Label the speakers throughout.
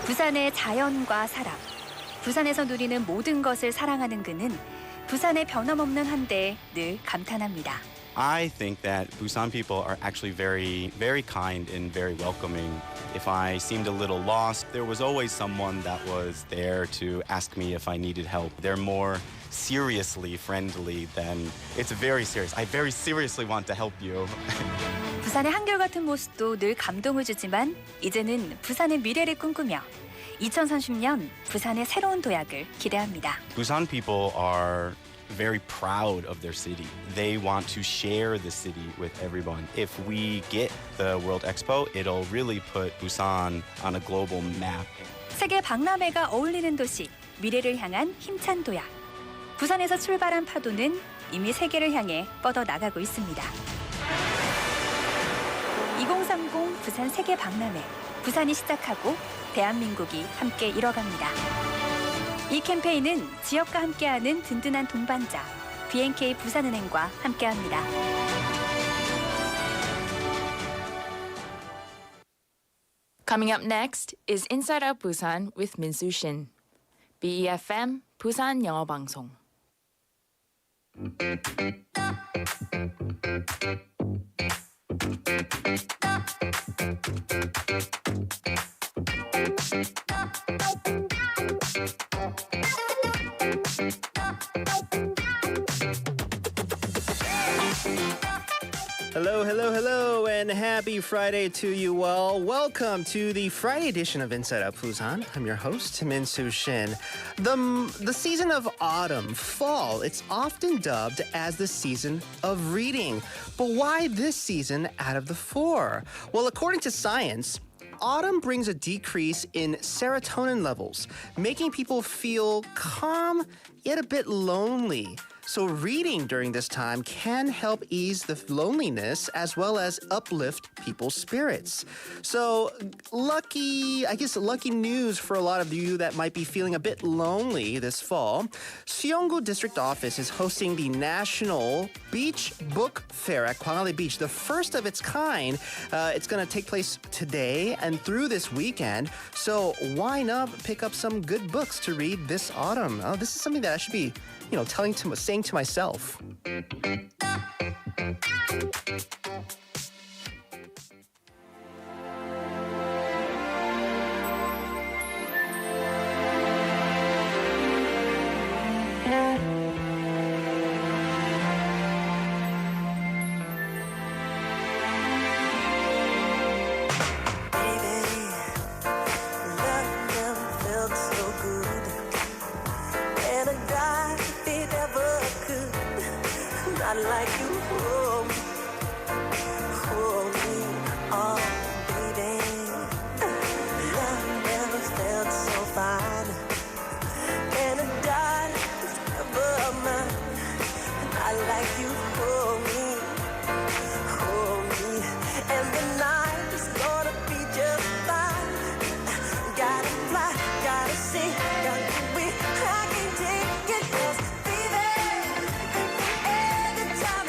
Speaker 1: 부산의 자연과 사람, 부산에서 누리는 모든 것을 사랑하는 그는 부산의 변함없는 한대에 늘 감탄합니다.
Speaker 2: I think that Busan people are actually very kind and very welcoming. If I seemed a little lost, there was always someone that was there to ask me if I needed help. They're more seriously friendly than it's very serious. I very seriously want to help you.
Speaker 1: 부산의 한결같은 모습도 늘 감동을 주지만 이제는 부산의 미래를 꿈꾸며 2030년 부산의 새로운 도약을 기대합니다.
Speaker 2: Busan people are very proud of their city. They want to share the city with everyone. If we get the World Expo, it'll really put Busan on a global map.
Speaker 1: 세계 박람회가 어울리는 도시, 미래를 향한 힘찬 도약. 부산에서 출발한 파도는 이미 세계를 향해 뻗어 나가고 있습니다. 2030 부산 세계 박람회. 부산이 시작하고 대한민국이 함께 이뤄갑니다. 이 캠페인은 지역과 함께하는 든든한 동반자 BNK 부산은행과 함께합니다.
Speaker 3: Coming up next is Inside Out Busan with Min-Soo Shin. BEFM 부산영어방송.
Speaker 4: Hello, and happy Friday to you all. Welcome to the Friday edition of Inside Out Busan. I'm your host, Min-Soo Shin. The season of autumn, fall, it's often dubbed as the season of reading. But why this season out of the four? Well, according to science, autumn brings a decrease in serotonin levels, making people feel calm yet a bit lonely. So reading during this time can help ease the loneliness as well as uplift people's spirits. So lucky news for a lot of you that might be feeling a bit lonely this fall. Suyeonggu District Office is hosting the National Beach Book Fair at 광안리 Beach, the first of its kind. It's going to take place today and through this weekend. So why not pick up some good books to read this autumn? Oh, this is something that I should be saying to myself.
Speaker 5: Like you hold me, oh baby. Love never felt so fine, and a dime is never mine. I like you hold me, and the night is gonna be just fine. Gotta fly, gotta see, gotta be. I can't take it 'cause baby. Time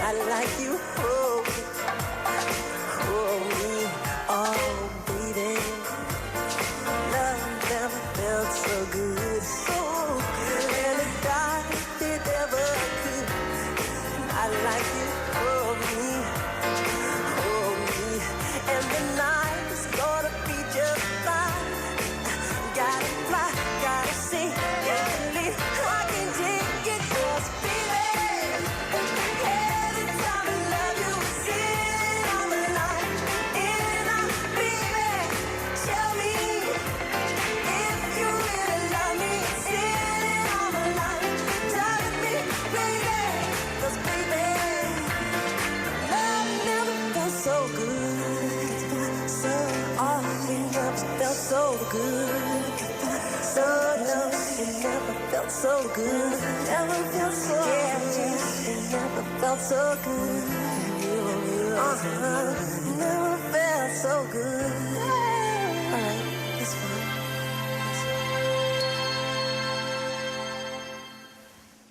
Speaker 5: I like you. Hold me, oh baby. Love never felt so good, so good. And the dark it ever could. I like you. Hold me, and the night is gonna be just fine. Gotta fly, gotta see, gotta leave. I can take it, 'cause baby, every time I love you, it's in on the line. And I'm baby, tell me if you really love me. It's in on the line. Tell me, baby, 'cause baby, love never felt so good. So all it never felt so good. So no, it never felt so good. Never felt so good. It never felt so good. Never felt so good. Alright, it's fine.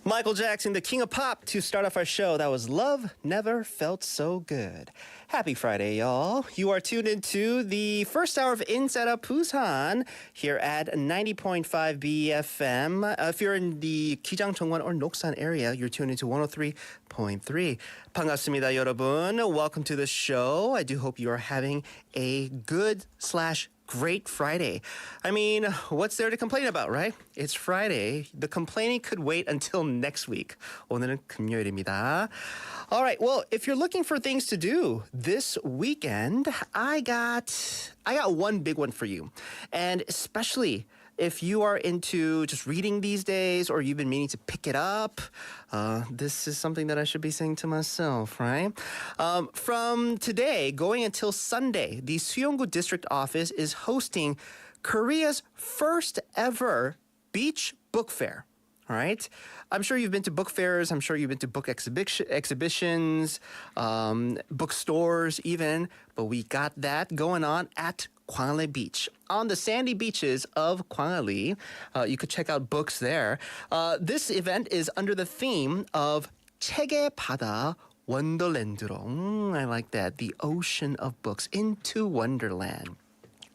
Speaker 4: Michael Jackson, the king of pop, to start off our show. That was Love Never Felt So Good. Happy Friday, y'all. You are tuned into the first hour of Inside Out Busan here at 90.5 BFM. If you're in the 기장정원 or Noksan area, you're tuned into 103.3. 반갑습니다, 여러분. Welcome to the show. I do hope you are having a good/great Friday. I mean, what's there to complain about, right? It's Friday. The complaining could wait until next week. 오늘은 금요일입니다. All right. Well, if you're looking for things to do this weekend, I got one big one for you. And especially if you are into just reading these days or you've been meaning to pick it up, this is something that I should be saying to myself, right? From today, going until Sunday, the Suyeonggu District Office is hosting Korea's first ever beach book fair. All right. I'm sure you've been to book fairs. I'm sure you've been to book exhibitions, bookstores even. But we got that going on at Gwangalli Beach. On the sandy beaches of Gwangalli, you could check out books there. This event is under the theme of 책의 바다 원더랜드로. I like that. The ocean of books into Wonderland.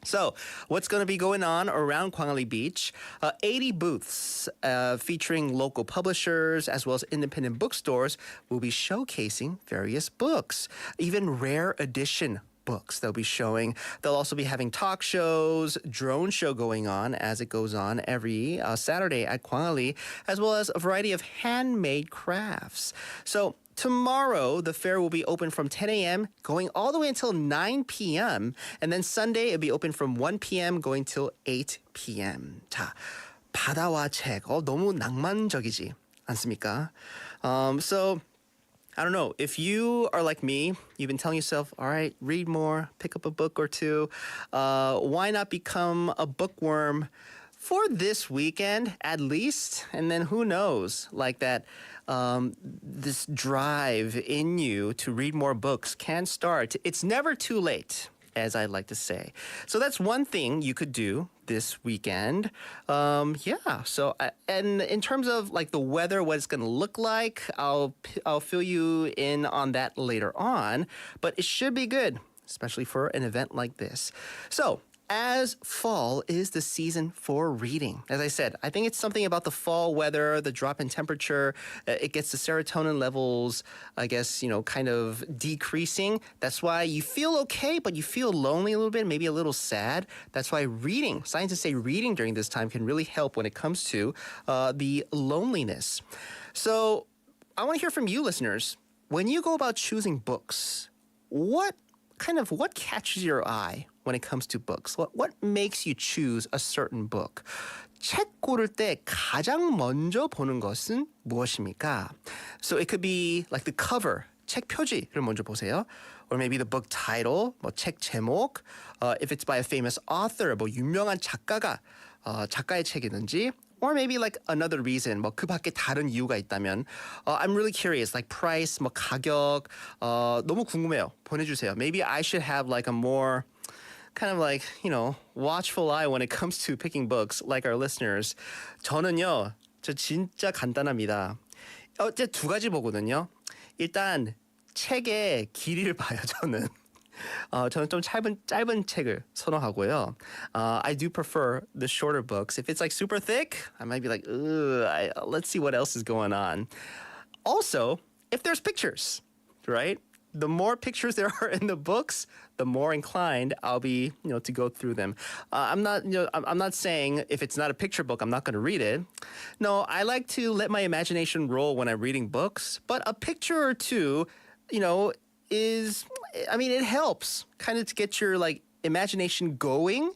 Speaker 4: So, what's going to be going on around Gwangalli Beach? 80 booths featuring local publishers as well as independent bookstores will be showcasing various books, even rare edition books they'll be showing. They'll also be having talk shows, drone show going on as it goes on every Saturday at Gwangalli, as well as a variety of handmade crafts. So, tomorrow, the fair will be open from 10 a.m. going all the way until 9 p.m. And then Sunday, it'll be open from 1 p.m. going till 8 p.m. 자, 바다와 책. 너무 낭만적이지 않습니까? So, I don't know. If you are like me, you've been telling yourself, all right, read more, pick up a book or two. Why not become a bookworm for this weekend at least? And then who knows, like that this drive in you to read more books can start. It's never too late, as I like to say. So that's one thing you could do this weekend. So and in terms of like the weather, what it's going to look like, I'll fill you in on that later on. But it should be good, especially for an event like this. So, as fall is the season for reading. As I said, I think it's something about the fall weather, the drop in temperature. It gets the serotonin levels, I guess, kind of decreasing. That's why you feel okay, but you feel lonely a little bit, maybe a little sad. That's why reading, scientists say reading during this time can really help when it comes to the loneliness. So I want to hear from you listeners. When you go about choosing books, what catches your eye when it comes to books? What makes you choose a certain book? 책 고를 때 가장 먼저 보는 것은 무엇입니까? So it could be like the cover, 책 표지를 먼저 보세요. Or maybe the book title, 책 제목. If it's by a famous author, 유명한 작가의 책이든지. Or maybe like another reason, 그 밖에 다른 이유가 있다면 I'm really curious, like price, 가격, 너무 궁금해요. 보내주세요. Maybe I should have like a more kind of like, watchful eye when it comes to picking books like our listeners. 저는요, 저 진짜 간단합니다. 이제 두 가지 보거든요. 일단 책의 길이를 봐요, 저는. 저는 좀 짧은 책을 선호하고요. I do prefer the shorter books. If it's like super thick, I might be like, let's see what else is going on. Also, if there's pictures, right? The more pictures there are in the books, the more inclined I'll be, to go through them. I'm not saying if it's not a picture book, I'm not going to read it. No, I like to let my imagination roll when I'm reading books. But a picture or two, it helps kind of to get your imagination going,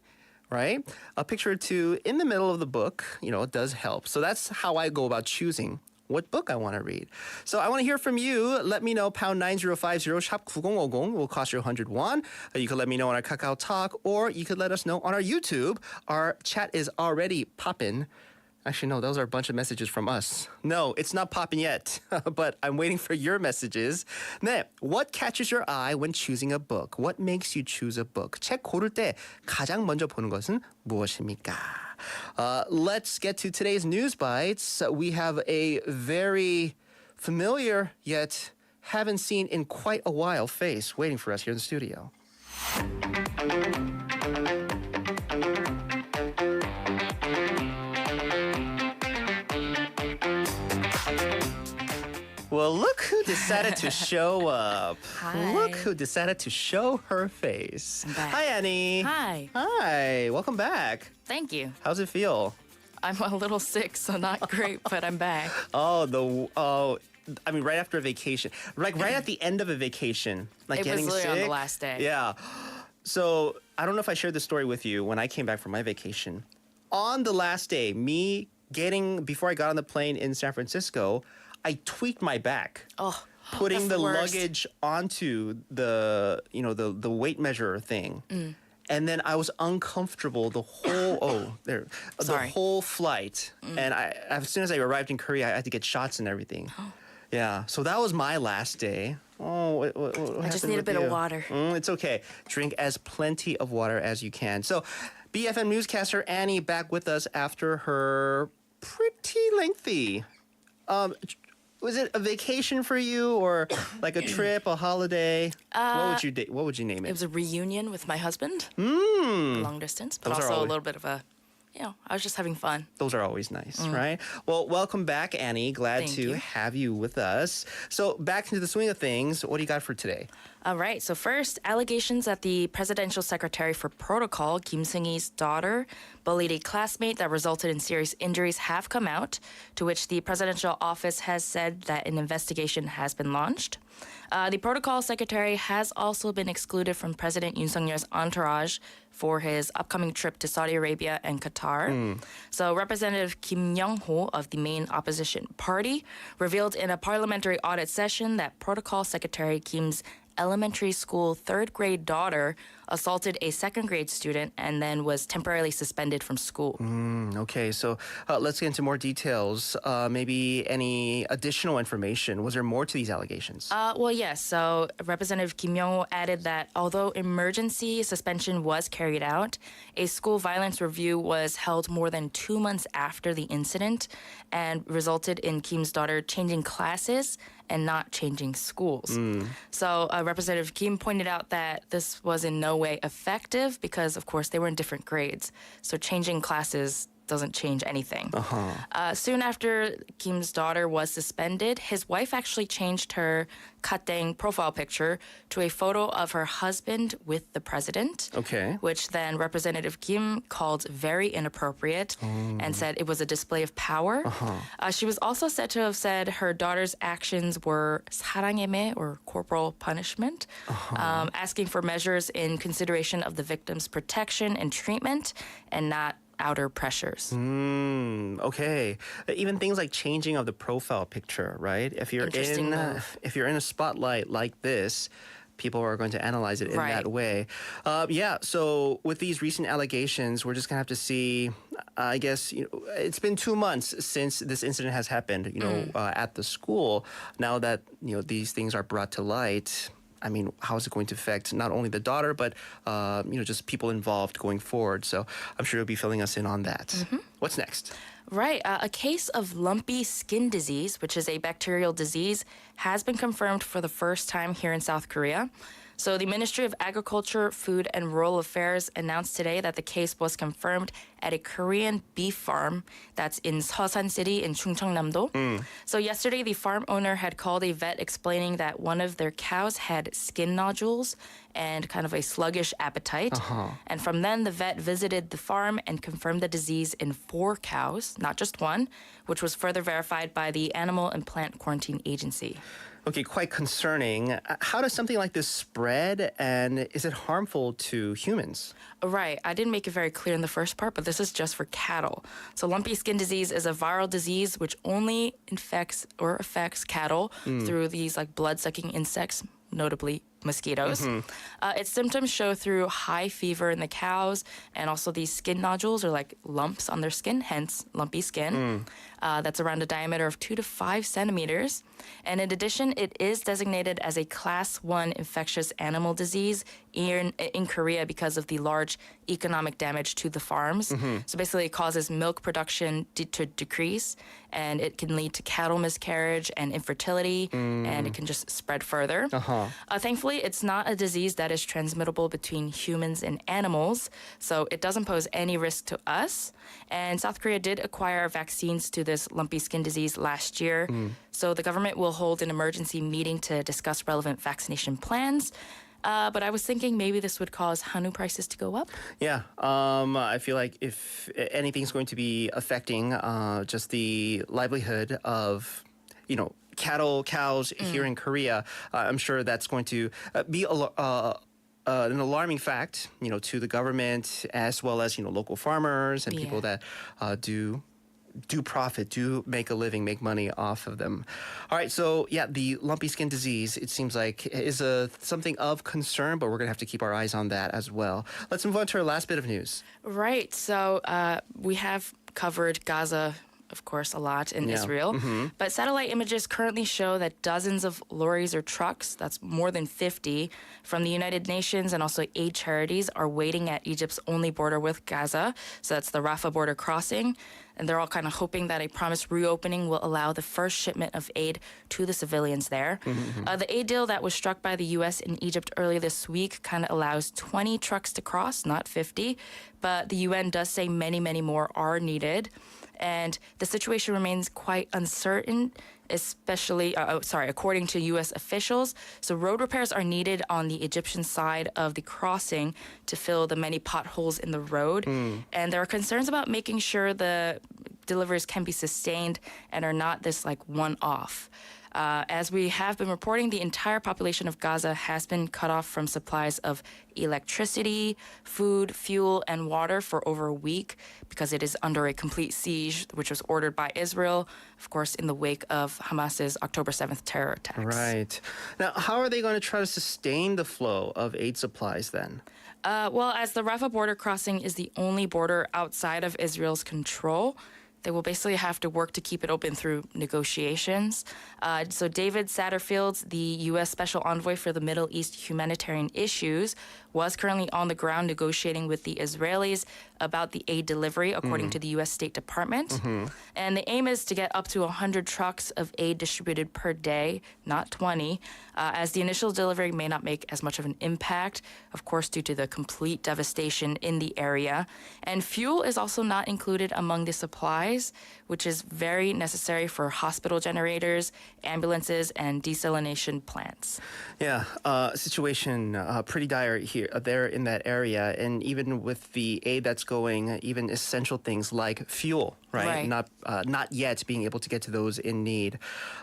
Speaker 4: right? A picture or two in the middle of the book, it does help. So that's how I go about choosing what book I want to read. So I want to hear from you. Let me know. Pound 9050 샵 9050 will cost you 100 won. You can let me know on our Kakao Talk, or you could let us know on our YouTube. Our chat is already popping. Actually, no, those are a bunch of messages from us. No, it's not popping yet, but I'm waiting for your messages. 네, what catches your eye when choosing a book? What makes you choose a book? 책 고를 때 가장 먼저 보는 것은 무엇입니까? Let's get to today's news bites. We have a very familiar yet haven't seen in quite a while face waiting for us here in the studio. Well, look who decided to show up.
Speaker 3: Hi.
Speaker 4: Look who decided to show her face.
Speaker 3: I'm back.
Speaker 4: Hi, Annie.
Speaker 3: Hi.
Speaker 4: Hi. Welcome back.
Speaker 3: Thank you.
Speaker 4: How's it feel?
Speaker 3: I'm a little sick, so not great, but I'm back.
Speaker 4: Right after a vacation. Like right at the end of a vacation. Like
Speaker 3: It was
Speaker 4: getting
Speaker 3: literally
Speaker 4: sick.
Speaker 3: on the last day.
Speaker 4: Yeah. So I don't know if I shared this story with you when I came back from my vacation. On the last day, before I got on the plane in San Francisco, I tweaked my back.
Speaker 3: Oh,
Speaker 4: Putting
Speaker 3: that's
Speaker 4: the
Speaker 3: worst.
Speaker 4: luggage onto the weight measure thing. And then I was uncomfortable the whole the whole flight. And as soon as I arrived in Korea, I had to get shots and everything. Yeah, so that was my last day. Oh, what
Speaker 3: I just
Speaker 4: happened
Speaker 3: need a
Speaker 4: with
Speaker 3: bit
Speaker 4: you?
Speaker 3: of water.
Speaker 4: It's okay. Drink as plenty of water as you can. So, BFM newscaster Annie back with us after her pretty lengthy. Was it a vacation for you, or like a trip, a holiday? What would you name it?
Speaker 3: It was a reunion with my husband. Long distance, but
Speaker 4: Those are
Speaker 3: also a
Speaker 4: always-
Speaker 3: little bit of a, I was just having fun.
Speaker 4: Those are always nice, right? Well, welcome back, Annie. Glad
Speaker 3: Thank
Speaker 4: to
Speaker 3: you.
Speaker 4: have you with us. So, back into the swing of things. What do you got for today?
Speaker 3: All right. So first, allegations that the presidential secretary for protocol, Kim Seung-hee's daughter, bullied a classmate that resulted in serious injuries have come out, to which the presidential office has said that an investigation has been launched. The protocol secretary has also been excluded from President Yoon Suk-yeol's entourage for his upcoming trip to Saudi Arabia and Qatar. So Representative Kim Young-ho of the main opposition party revealed in a parliamentary audit session that protocol secretary Kim's elementary school third grade daughter assaulted a second grade student and then was temporarily suspended from school.
Speaker 4: Okay, so let's get into more details. Maybe any additional information. Was there more to these allegations?
Speaker 3: Well, yes. So Representative Kim Young-ho added that although emergency suspension was carried out, a school violence review was held more than 2 months after the incident and resulted in Kim's daughter changing classes and not changing schools. So Representative Kim pointed out that this was in no way effective because, of course, they were in different grades. So changing classes doesn't change anything. Soon after Kim's daughter was suspended, his wife actually changed her Kateng profile picture to a photo of her husband with the president.
Speaker 4: Okay.
Speaker 3: Which then Representative Kim called very inappropriate and said it was a display of power. She was also said to have said her daughter's actions were 사랑해매, or corporal punishment, asking for measures in consideration of the victim's protection and treatment and not outer pressures.
Speaker 4: Okay. Even things like changing of the profile picture, right? If you're
Speaker 3: Interesting move.
Speaker 4: if you're in a spotlight like this, people are going to analyze it in
Speaker 3: Right.
Speaker 4: that way. So with these recent allegations, we're just going to have to see, I guess, it's been 2 months since this incident has happened, at the school. Now that, these things are brought to light, I mean, how is it going to affect not only the daughter, but, just people involved going forward? So I'm sure you'll be filling us in on that. What's next?
Speaker 3: Right. A case of lumpy skin disease, which is a bacterial disease, has been confirmed for the first time here in South Korea. So the Ministry of Agriculture, Food, and Rural Affairs announced today that the case was confirmed at a Korean beef farm that's in Seosan City in Chungcheongnam-do. So yesterday, the farm owner had called a vet explaining that one of their cows had skin nodules and kind of a sluggish appetite. And from then, the vet visited the farm and confirmed the disease in 4 cows, not just one, which was further verified by the Animal and Plant Quarantine Agency.
Speaker 4: Okay, quite concerning. How does something like this spread, and is it harmful to humans?
Speaker 3: Right. I didn't make it very clear in the first part, but this is just for cattle. So lumpy skin disease is a viral disease which only infects or affects cattle through these like blood-sucking insects, notably mosquitoes. Its symptoms show through high fever in the cows and also these skin nodules or like lumps on their skin, hence lumpy skin. That's around a diameter of 2 to 5 centimeters. And in addition, it is designated as a class 1 infectious animal disease in Korea because of the large economic damage to the farms. So basically it causes milk production to decrease, and it can lead to cattle miscarriage and infertility, and it can just spread further. Thankfully, it's not a disease that is transmittable between humans and animals, so it doesn't pose any risk to us. And South Korea did acquire vaccines to this lumpy skin disease last year, so the government will hold an emergency meeting to discuss relevant vaccination plans. But I was thinking maybe this would cause Hanu prices to go up.
Speaker 4: Yeah, I feel like if anything's going to be affecting just the livelihood of, cattle, cows here in Korea, I'm sure that's going to be an alarming fact, to the government as well as, local farmers and people that do profit, do make a living, make money off of them. All right, so the lumpy skin disease, it seems like is something of concern, but we're going to have to keep our eyes on that as well. Let's move on to our last bit of news.
Speaker 3: Right, so we have covered Gaza, of course, a lot in Israel. But satellite images currently show that dozens of lorries or trucks, that's more than 50, from the United Nations and also aid charities are waiting at Egypt's only border with Gaza. So that's the Rafah border crossing. And they're all kind of hoping that a promised reopening will allow the first shipment of aid to the civilians there. The aid deal that was struck by the U.S. and Egypt earlier this week kind of allows 20 trucks to cross, not 50. But the UN does say many, many more are needed. And the situation remains quite uncertain, especially, according to U.S. officials. So road repairs are needed on the Egyptian side of the crossing to fill the many potholes in the road. And there are concerns about making sure the deliveries can be sustained and are not this like one-off. As we have been reporting, the entire population of Gaza has been cut off from supplies of electricity, food, fuel, and water for over a week because it is under a complete siege, which was ordered by Israel, of course, in the wake of Hamas's October 7th terror attacks.
Speaker 4: Right. Now, how are they going to try to sustain the flow of aid supplies then?
Speaker 3: Well, as the Rafah border crossing is the only border outside of Israel's control, they will basically have to work to keep it open through negotiations. So David Satterfield, the U.S. Special Envoy for the Middle East humanitarian issues, was currently on the ground negotiating with the Israelis about the aid delivery, according to the U.S. State Department. And the aim is to get up to 100 trucks of aid distributed per day, not 20, as the initial delivery may not make as much of an impact, of course, due to the complete devastation in the area. And fuel is also not included among the supplies, which is very necessary for hospital generators, ambulances, and desalination plants.
Speaker 4: Yeah, situation pretty dire there in that area, and even with the aid that's going, even essential things like fuel, right? Not yet being able to get to those in need.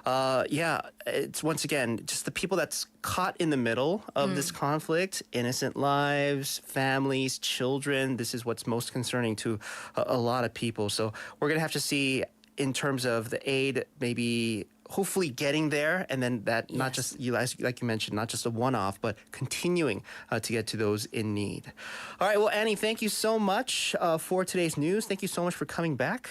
Speaker 4: It's once again just the people that's caught in the middle of this conflict, innocent lives, families, children. This is what's most concerning to a lot of people. So we're gonna have to see in terms of the aid, maybe hopefully getting there, and then that not just, like you mentioned, not just a one-off, but continuing to get to those in need. All right, well, Annie, thank you so much for today's news. Thank you so much for coming back.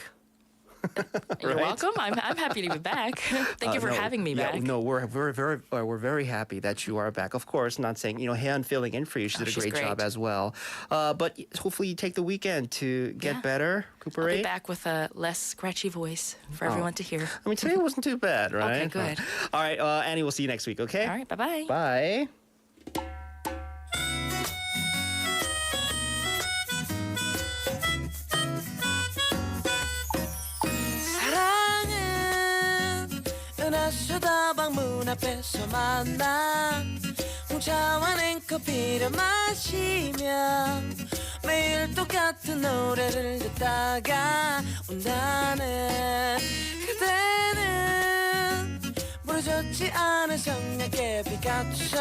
Speaker 3: You're
Speaker 4: Right?
Speaker 3: welcome. I'm happy to be back. Thank you for
Speaker 4: No,
Speaker 3: having me back.
Speaker 4: No, we're very happy that you are back. Of course, not saying Haeun filling in for you. She did a
Speaker 3: she's
Speaker 4: great job
Speaker 3: great.
Speaker 4: as well. But hopefully you take the weekend to get
Speaker 3: Yeah.
Speaker 4: better,
Speaker 3: I'll
Speaker 4: recuperate.
Speaker 3: be back with a less scratchy voice for everyone to hear.
Speaker 4: I mean, today wasn't too bad, right?
Speaker 3: good.
Speaker 4: All right, Annie, we'll see you next week. Okay.
Speaker 3: All right, bye-bye.
Speaker 4: Bye.
Speaker 5: 사랑은 은하수다방 문 앞에서 만나 홍차와 냉커피를 마시며 매일 똑같은 노래를 듣다가 온다네 그대는 부러졌지 않은 성냥개 피카츄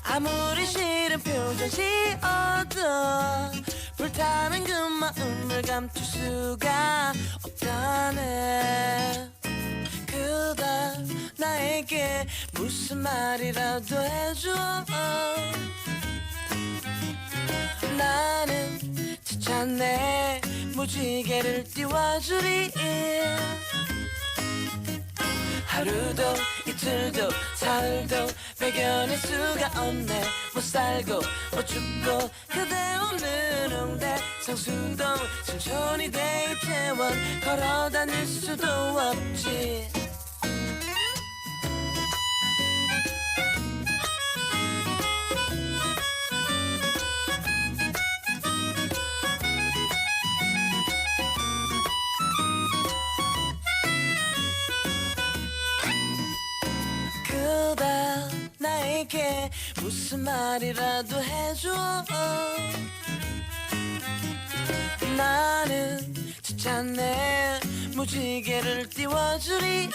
Speaker 5: 아무리 싫은 표정 지어도 불타는 그 마음을 감출 수가 없다네 그대 나에게 무슨 말이라도 해줘 나는 지쳤네 무지개를 띄워주리 하루도 이틀도 사흘도 배견할 수가 없네 못 살고 못 죽고 그대 없는 홍대 성수동 천천히 데이트원 걸어 다닐 수도 없지 그대 나에게 무슨 말이라도 해줘 나는 지쳤네 무지개를 띄워주리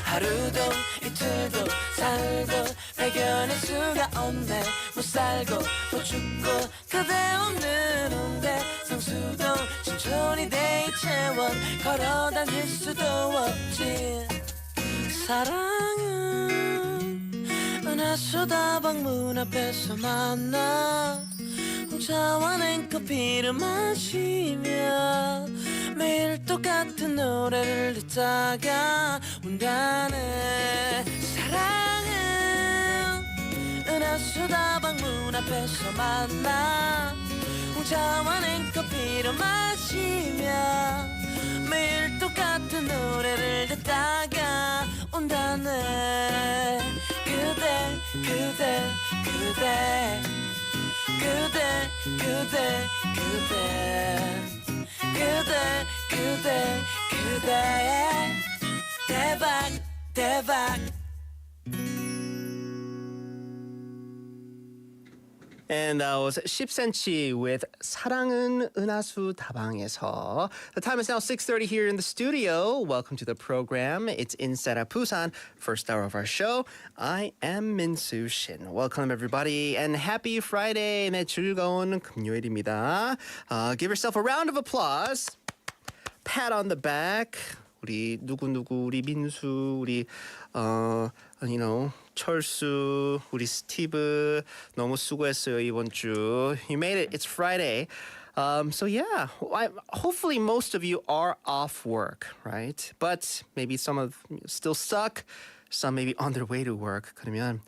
Speaker 5: 하루도 이틀도 사흘도 발견할 수가 없네 못 살고 못 죽고 그대 없는 홍대 성수동 천천히 데이트원 걸어 다닐 수도 없지 사랑은 은하수다방 문 앞에서 만나 홍차와 냉커피를 마시며 매일 똑같은 노래를 듣다가 온다네 사랑은 은하수다방 문 앞에서 만나 홍차와 냉커피를 마시며 매일 똑같은 노래를 듣다가 온다네 그대 그대 그대 그대 그대 그대 그대 그대 그대 대박 대박
Speaker 4: And that was 10cm with 사랑은 은하수 다방에서. The time is now 6:30 here in the studio. Welcome to the program. It's Inside of Busan, first hour of our show. I am Min-Soo Shin. Welcome everybody and happy Friday. 네, 즐거운 금요일입니다. Give yourself a round of applause. Pat on the back. 우리 누구 우리 민수 우리 철수 우리 스티브 너무 수고했어요 이번 주. You made it. It's Friday. So yeah, hopefully most of you are off work, right? But maybe some of you still stuck. Some maybe on their way to work. 그러면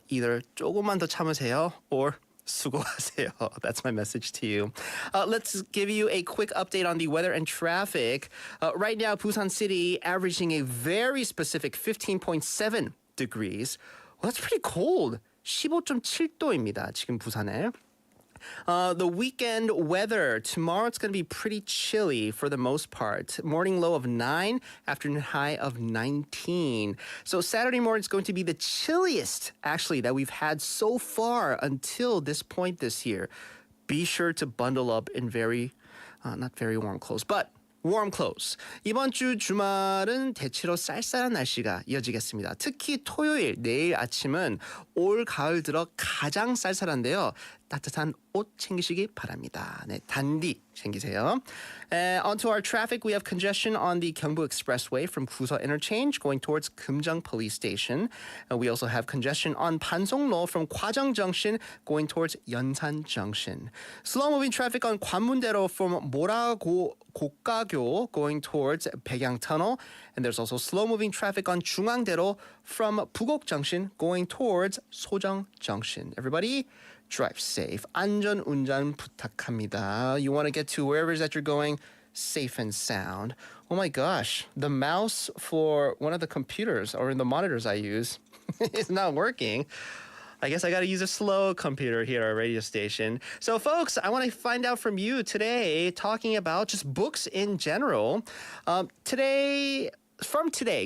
Speaker 4: either 조금만 더 참으세요 or 수고하세요. That's my message to you. Let's give you a quick update on the weather and traffic. Right now, Busan City averaging a very specific 15.7 degrees. Well, that's pretty cold. 15.7도입니다. 지금 부산에. The weekend weather. Tomorrow it's going to be pretty chilly for the most part. Morning low of 9, afternoon high of 19. So Saturday morning is going to be the chilliest actually that we've had so far until this point this year. Be sure to bundle up in not very warm clothes, but warm clothes. 이번 주 주말은 대체로 쌀쌀한 날씨가 이어지겠습니다. 특히 토요일, 내일 아침은 올 가을 들어 가장 쌀쌀한데요. 따뜻한 옷 챙기시기 바랍니다. 네, 단디 챙기세요. Onto our traffic, we have congestion on the Gyeongbu Expressway from Guseol Interchange going towards Kumjang Police Station. We also have congestion on Pansonglo from Kwajang Junction going towards Yeonsan Junction. Slow-moving traffic on Gwanmundaero from Moragokgagyo going towards Baegang Tunnel. And there's also slow-moving traffic on Jungangdaero from Bugok Junction going towards Sojang Junction. Everybody, drive safe. 안전 운전 부탁합니다. You want to get to wherever it is that you're going safe and sound. Oh my gosh, the mouse for one of the computers or in the monitors I use is not working. I guess I got to use a slow computer here at our radio station. So, folks, I want to find out from you today, talking about just books in general. Today,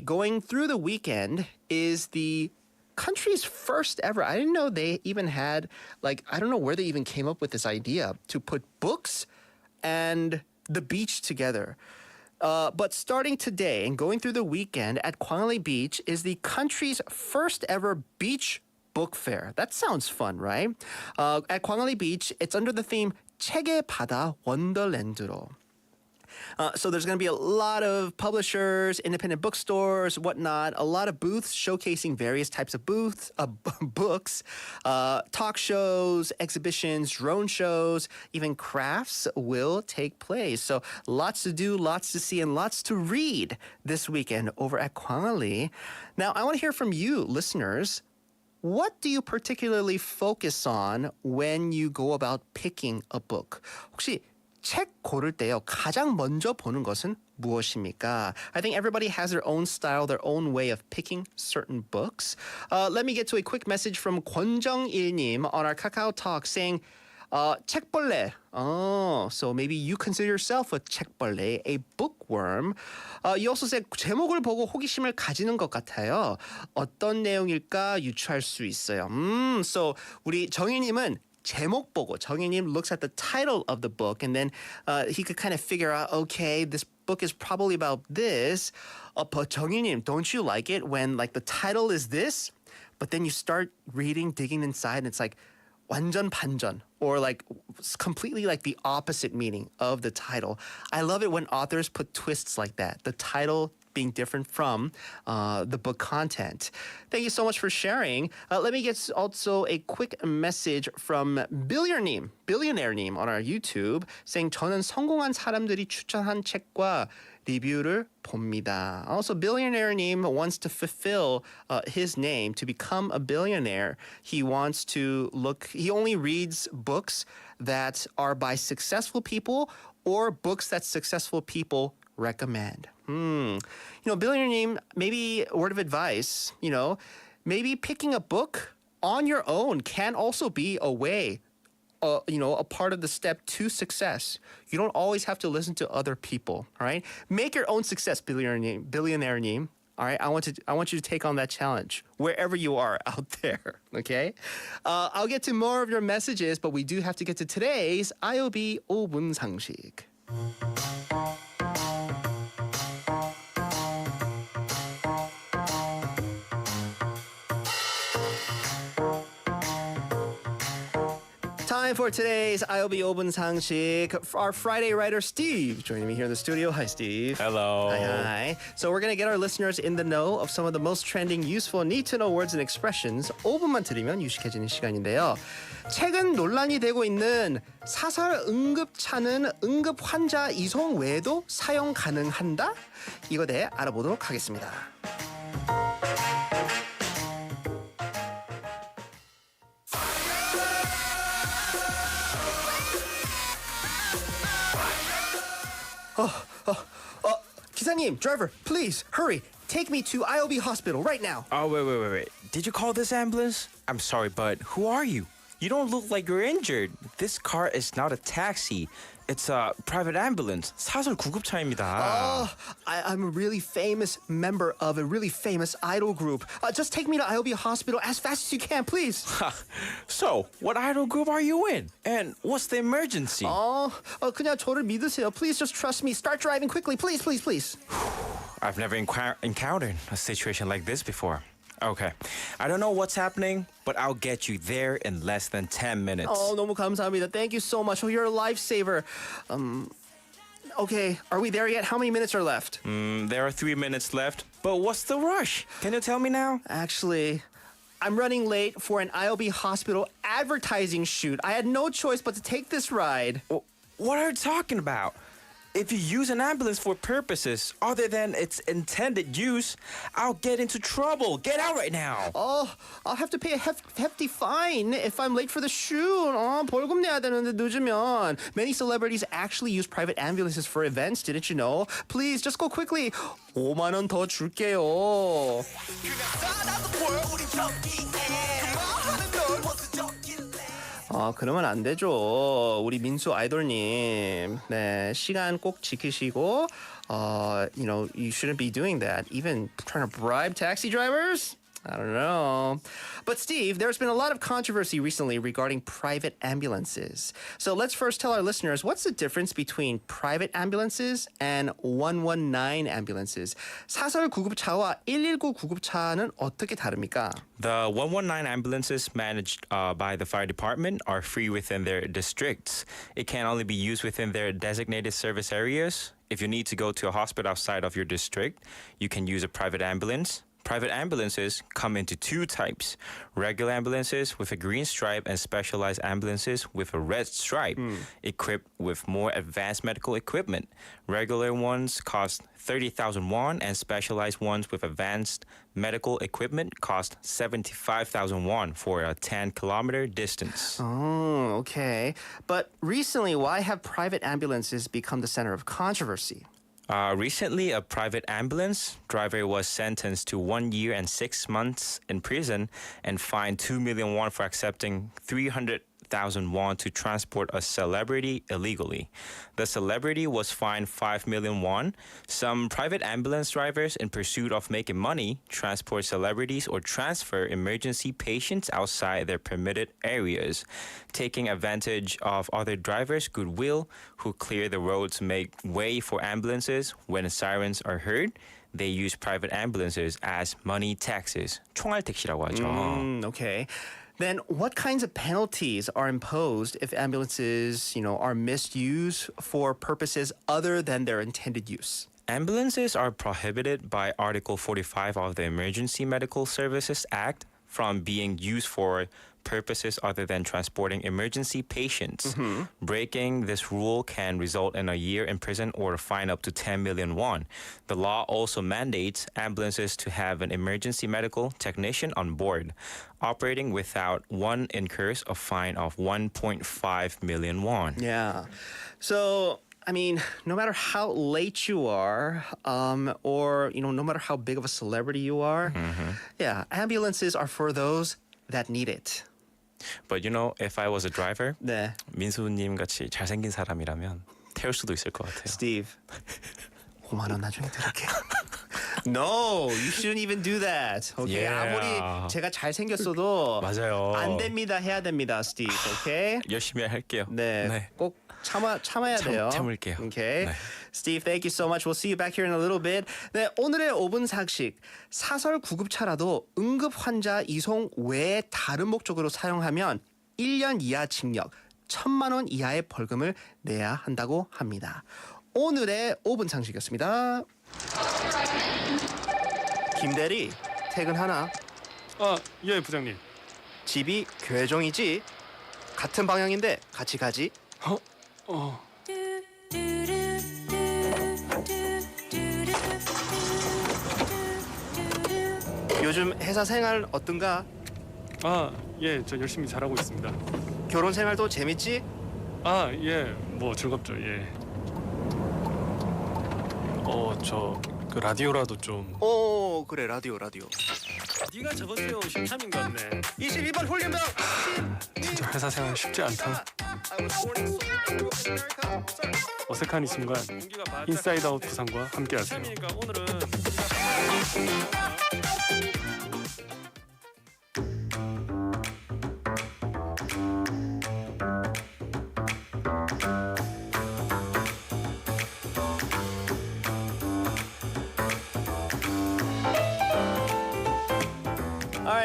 Speaker 4: going through the weekend, is the country's first ever. I didn't know they even had, I don't know where they even came up with this idea to put books and the beach together. But starting today and going through the weekend at Gwangalli Beach is the country's first ever beach book fair. That sounds fun, right? At Gwangalli Beach, it's under the theme 책의 바다 원더랜드로. So there's going to be a lot of publishers, independent bookstores, whatnot, a lot of booths showcasing various types of books, talk shows, exhibitions, drone shows, even crafts will take place. So lots to do, lots to see, and lots to read this weekend over at Gwangalli. Now, I want to hear from you, listeners. What do you particularly focus on when you go about picking a book? 혹시 책 고를 때요, 가장 먼저 보는 것은 무엇입니까? I think everybody has their own style, their own way of picking certain books. Let me get to a quick message from 권정일님 on our Kakao Talk saying, 책벌레. Oh, so maybe you consider yourself a 책벌레, a bookworm. You also said 제목을 보고 호기심을 가지는 것 같아요. 어떤 내용일까 유추할 수 있어요. So 우리 정일님은 제목 보고, 정희님 looks at the title of the book and then he could kind of figure out, okay, this book is probably about this. But 정희님, don't you like it when the title is this, but then you start reading, digging inside, and it's 완전 반전, or completely the opposite meaning of the title. I love it when authors put twists like that. The title being different from the book content. Thank you so much for sharing. Let me get also a quick message from Billionaire-님 on our YouTube saying 저는 성공한 사람들이 추천한 책과 리뷰를 봅니다. Also, Billionaire-님 wants to fulfill his name to become a billionaire. He wants to he only reads books that are by successful people or books that successful people recommend. Billionaire-님, maybe a word of advice, maybe picking a book on your own can also be a way, a part of the step to success. You don't always have to listen to other people, all right? Make your own success, Billionaire-님. All right, I want you to take on that challenge wherever you are out there, okay? I'll get to more of your messages, but we do have to get to today's IOB 5분 상식. Time for today's IOB 5분 상식. Our Friday writer, Steve, joining me here in the studio. Hi, Steve.
Speaker 6: Hello.
Speaker 4: Hi. So we're going to get our listeners in the know of some of the most trending, useful, need-to-know words and expressions. 5분만 들으면 유식해지는 시간인데요. 최근 논란이 되고 있는 사설 응급차는 응급환자 이송 외에도 사용 가능한다? 이거 대해 알아보도록 하겠습니다. 기사님, driver, please, hurry. Take me to IOB hospital right now.
Speaker 6: Oh, wait. Did you call this ambulance? I'm sorry, but who are you? You don't look like you're injured. This car is not a taxi. It's a private ambulance. 사설구급차입니다.
Speaker 4: I'm a really famous member of a really famous idol group. Just take me to IOB hospital as fast as you can, please.
Speaker 6: So, what idol group are you in? And what's the emergency?
Speaker 4: 그냥 저를 믿으세요. Please just trust me. Start driving quickly. Please.
Speaker 6: I've never encountered a situation like this before. Okay. I don't know what's happening, but I'll get you there in less than 10 minutes.
Speaker 4: Oh, 너무 감사합니다. Thank you so much. Oh, you're a lifesaver. Okay, are we there yet? How many minutes are left?
Speaker 6: There are 3 minutes left, but what's the rush? Can you tell me now?
Speaker 4: Actually, I'm running late for an IOB hospital advertising shoot. I had no choice but to take this ride.
Speaker 6: What are you talking about? If you use an ambulance for purposes other than its intended use, I'll get into trouble. Get out right now.
Speaker 4: Oh, I'll have to pay a hefty fine if I'm late for the shoot. 벌금 내야 되는데 늦으면. Many celebrities actually use private ambulances for events, didn't you know? Please, just go quickly. 5만 원 더 줄게요. 그러면 안 되죠. 우리 민수 아이돌님. 네, 시간 꼭 지키시고, you shouldn't be doing that. Even trying to bribe taxi drivers? I don't know. But Steve, there's been a lot of controversy recently regarding private ambulances. So let's first tell our listeners, what's the difference between private ambulances and 119 ambulances? 사설구급차와 119 구급차는 어떻게 다릅니까?
Speaker 6: The 119 ambulances managed by the fire department are free within their districts. It can only be used within their designated service areas. If you need to go to a hospital outside of your district, you can use a private ambulance. Private ambulances come into two types: regular ambulances with a green stripe and specialized ambulances with a red stripe, equipped with more advanced medical equipment. Regular ones cost 30,000 won and specialized ones with advanced medical equipment cost 75,000 won for a 10-kilometer distance.
Speaker 4: Oh, okay. But recently, why have private ambulances become the center of controversy?
Speaker 6: Recently, a private ambulance driver was sentenced to 1 year and 6 months in prison and fined 2 million won for accepting 300,000 won to transport a celebrity illegally. The celebrity was fined 5 million won. Some private ambulance drivers, in pursuit of making money, transport celebrities or transfer emergency patients outside their permitted areas, taking advantage of other drivers' goodwill who clear the road to make way for ambulances when sirens are heard. They use private ambulances as money taxis. 총알 택시라고 하죠.
Speaker 4: Okay. Then what kinds of penalties are imposed if ambulances, are misused for purposes other than their intended use?
Speaker 6: Ambulances are prohibited by Article 45 of the Emergency Medical Services Act from being used for purposes other than transporting emergency patients. Breaking this rule can result in a year in prison or a fine up to 10 million won. The law also mandates ambulances to have an emergency medical technician on board. Operating without one incurs a fine of 1.5 million won.
Speaker 4: Yeah. So, no matter how late you are, or, no matter how big of a celebrity you are, ambulances are for those that need it.
Speaker 6: But if I was a driver,
Speaker 4: 네.
Speaker 6: 민수님 같이 잘생긴 사람이라면 태울 수도 있을 것 같아요.
Speaker 4: Steve, 5만 원 나중에 드릴게. No, you shouldn't even do that. Okay?
Speaker 6: Yeah.
Speaker 4: 아무리 제가 잘생겼어도
Speaker 6: 맞아요.
Speaker 4: 안 됩니다. 해야 됩니다, Steve. Okay?
Speaker 6: 열심히 할게요.
Speaker 4: 네. 꼭 참아야 돼요.
Speaker 6: 참을게요.
Speaker 4: Okay.
Speaker 6: 네.
Speaker 4: Steve, thank you so much. We'll see you back here in a little bit. 네, 오늘의 5분 상식. 사설 구급차라도 응급 환자 이송 외에 다른 목적으로 사용하면 1년 이하 징역, 1,000만 원 이하의 벌금을 내야 한다고 합니다. 오늘의 5분 상식이었습니다. 김대리, 퇴근하나?
Speaker 7: 예, 부장님.
Speaker 4: 집이 괴정이지? 같은 방향인데 같이 가지? 요즘 회사 생활 어떤가?
Speaker 7: 예, 저 열심히 잘하고 있습니다.
Speaker 4: 결혼 생활도 재밌지?
Speaker 7: 예, 뭐 즐겁죠, 예. 그 라디오라도 좀.
Speaker 4: 그래, 라디오.
Speaker 7: 네가 저번 주에 온 신참인 것 같네.
Speaker 4: 22번 홀gem병!
Speaker 7: 진짜 회사 생활 쉽지 않다. 어색한 이 순간, 인사이드 아웃 부산과 함께하세요. 오늘은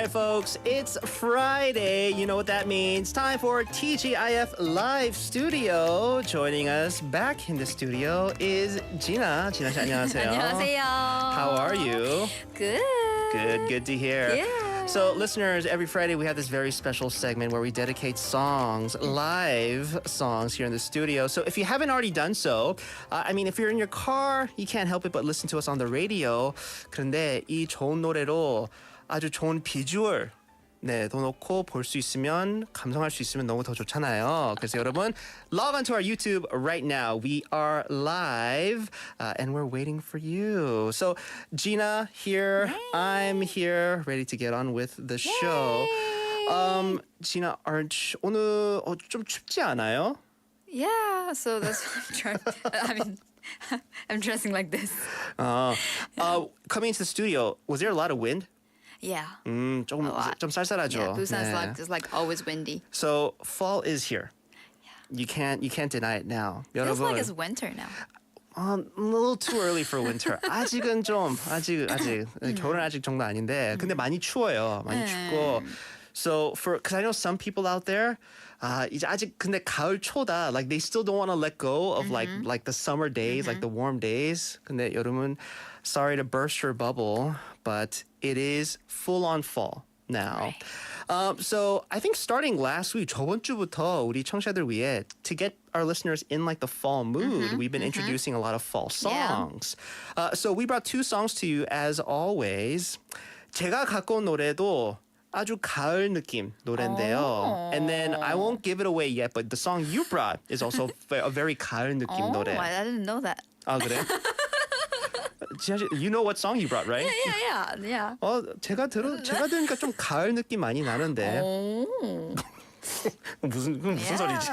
Speaker 4: right, folks, it's Friday. You know what that means. Time for TGIF Live Studio. Joining us back in the studio is Gina. Gina 씨, 안녕하세요.
Speaker 1: 안녕하세요.
Speaker 4: How are you?
Speaker 1: Good.
Speaker 4: Good to hear.
Speaker 1: Yeah.
Speaker 4: So, listeners, every Friday we have this very special segment where we dedicate songs, live songs here in the studio. So, if you haven't already done so, if you're in your car, you can't help it but listen to us on the radio. 그런데 이 좋은 노래로 아주 좋은 비주얼 더 놓고 볼 수 있으면 감상할 수 있으면 너무 더 좋잖아요. 그래서 여러분 log onto our YouTube right now. We are live and we're waiting for you. So Gina here, I'm here, ready to get on with the show. Gina, 오늘 좀 춥지 않아요?
Speaker 1: Yeah, so that's what I'm dressing like this.
Speaker 4: Coming into the studio, was there a lot of wind?
Speaker 1: Yeah.
Speaker 4: 좀 쌀쌀하죠.
Speaker 1: Yeah, Busan's
Speaker 4: 네.
Speaker 1: is like always windy.
Speaker 4: So fall is here. You can't deny it now.
Speaker 1: Feels like
Speaker 4: 여러분,
Speaker 1: it's winter now.
Speaker 4: a little too early for winter. 아직은 좀 아직 겨울은 아직 정도 아닌데 근데 많이 추워요. 많이 춥고. So because I know some people out there 이제 아직 근데 가을 초다. Like they still don't want to let go of like the summer days, like the warm days. 근데 여러분, sorry to burst your bubble, but it is full on fall now. So I think starting last week, 저번 주부터 우리 청취자들 위해 to get our listeners in like the fall mood, we've been introducing a lot of fall songs. So we brought two songs to you as always. 제가 갖고 온 노래도 아주 가을 느낌 노래인데요. And then I won't give it away yet, but the song you brought is also a very 가을 느낌 노래.
Speaker 1: I didn't know that.
Speaker 4: 아 그래? You know what song you brought, right?
Speaker 1: Yeah.
Speaker 4: 제가 들으니까 좀 가을 느낌 많이 나는데. 무슨 소리지?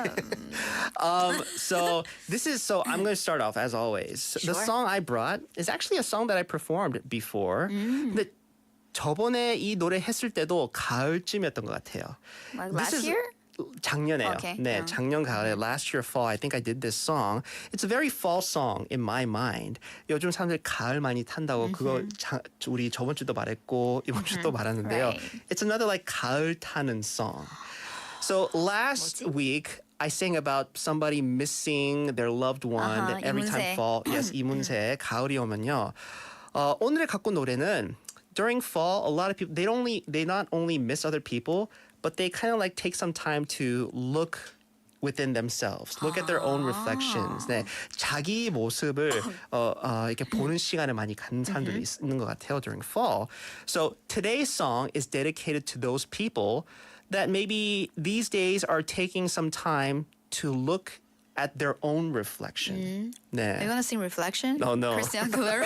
Speaker 4: So I'm going to start off as always.
Speaker 1: Sure.
Speaker 4: The song I brought is actually a song that I performed before. 근데 저번에 이 노래 했을 때도 가을쯤이었던 것 같아요.
Speaker 1: Like last year?
Speaker 4: 작년에요.
Speaker 1: Okay.
Speaker 4: 네, 작년 가을에 last year fall I think I did this song. It's a very fall song in my mind. 요즘 사람들 가을 많이 탄다고 그거 우리 저번 주도 말했고 이번 주도 말했는데요.
Speaker 1: Right.
Speaker 4: It's another like 가을 타는 song. So last week I sang about somebody missing their loved one every
Speaker 1: 이문세.
Speaker 4: time fall. Yes, 이문세 가을이 오면요. 오늘 갖고 온 노래는 during fall, a lot of people they not only miss other people, but they kind of like take some time to look within themselves, look at their own reflections. 네, 자기 모습을 이렇게 보는 시간을 많이 갖는 사람들이 있는 것 같아요 during fall. So today's song is dedicated to those people that maybe these days are taking some time to look at their own reflection. 네.
Speaker 1: Are you gonna sing Reflection?
Speaker 4: No.
Speaker 1: Christina Aguilera?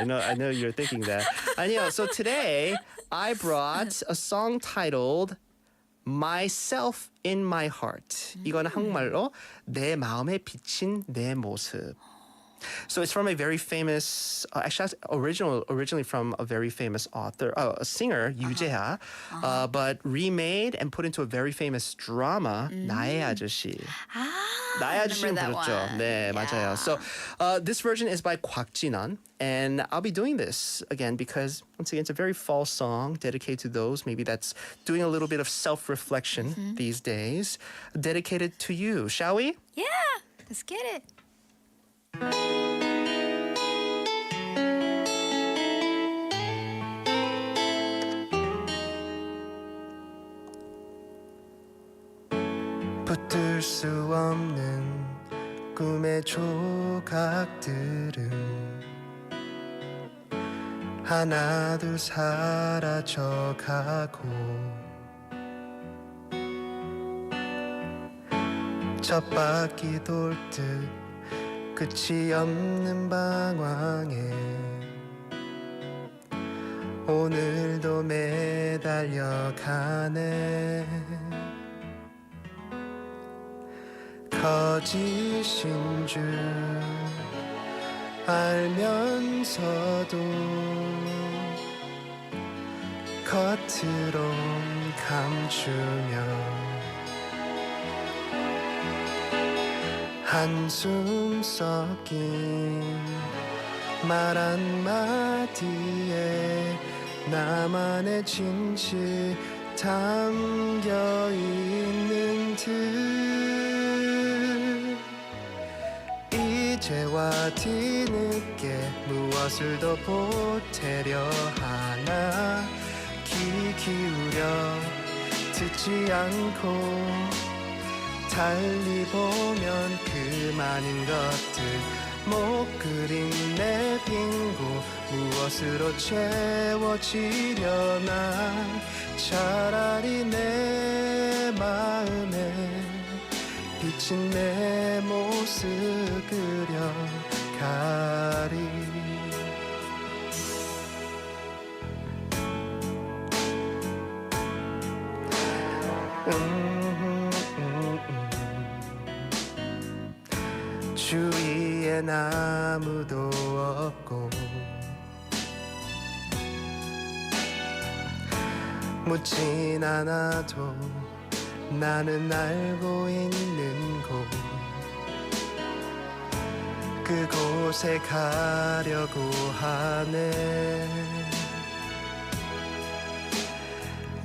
Speaker 4: No. I know you're thinking that. 아니요. So today I brought a song titled Myself in My Heart. 이거는 한국말로 내 마음에 비친 내 모습. So it's from a very famous, actually originally from a very famous author, a singer, 유재하, but remade and put into a very famous drama, 나의 아저씨. 나의 아저씨는
Speaker 1: that
Speaker 4: 들었죠.
Speaker 1: one.
Speaker 4: 네, 맞아요. So this version is by Gina, and I'll be doing this again because once again it's a very fall song dedicated to those maybe that's doing a little bit of self-reflection these days. Dedicated to you, shall we?
Speaker 1: Yeah, let's get it.
Speaker 4: 붙들 수 없는 꿈의 조각들은 하나둘 사라져가고 첫 바퀴 돌듯 끝이 없는 방황에 오늘도 매달려가네. 거짓인 줄 알면서도 겉으론 감추며 한숨 섞인 말 한마디에 나만의 진실 담겨 있는 듯 이제와 뒤늦게 무엇을 더 보태려 하나 귀 기울여 듣지 않고 달리 보면 그 많은 것들 못 그린 내 빈곳 무엇으로 채워지려나 차라리 내 마음에 비친 내 모습 그려가리 주위엔 아무도 없고 묻진 않아도 나는 알고 있는 곳 그곳에 가려고 하네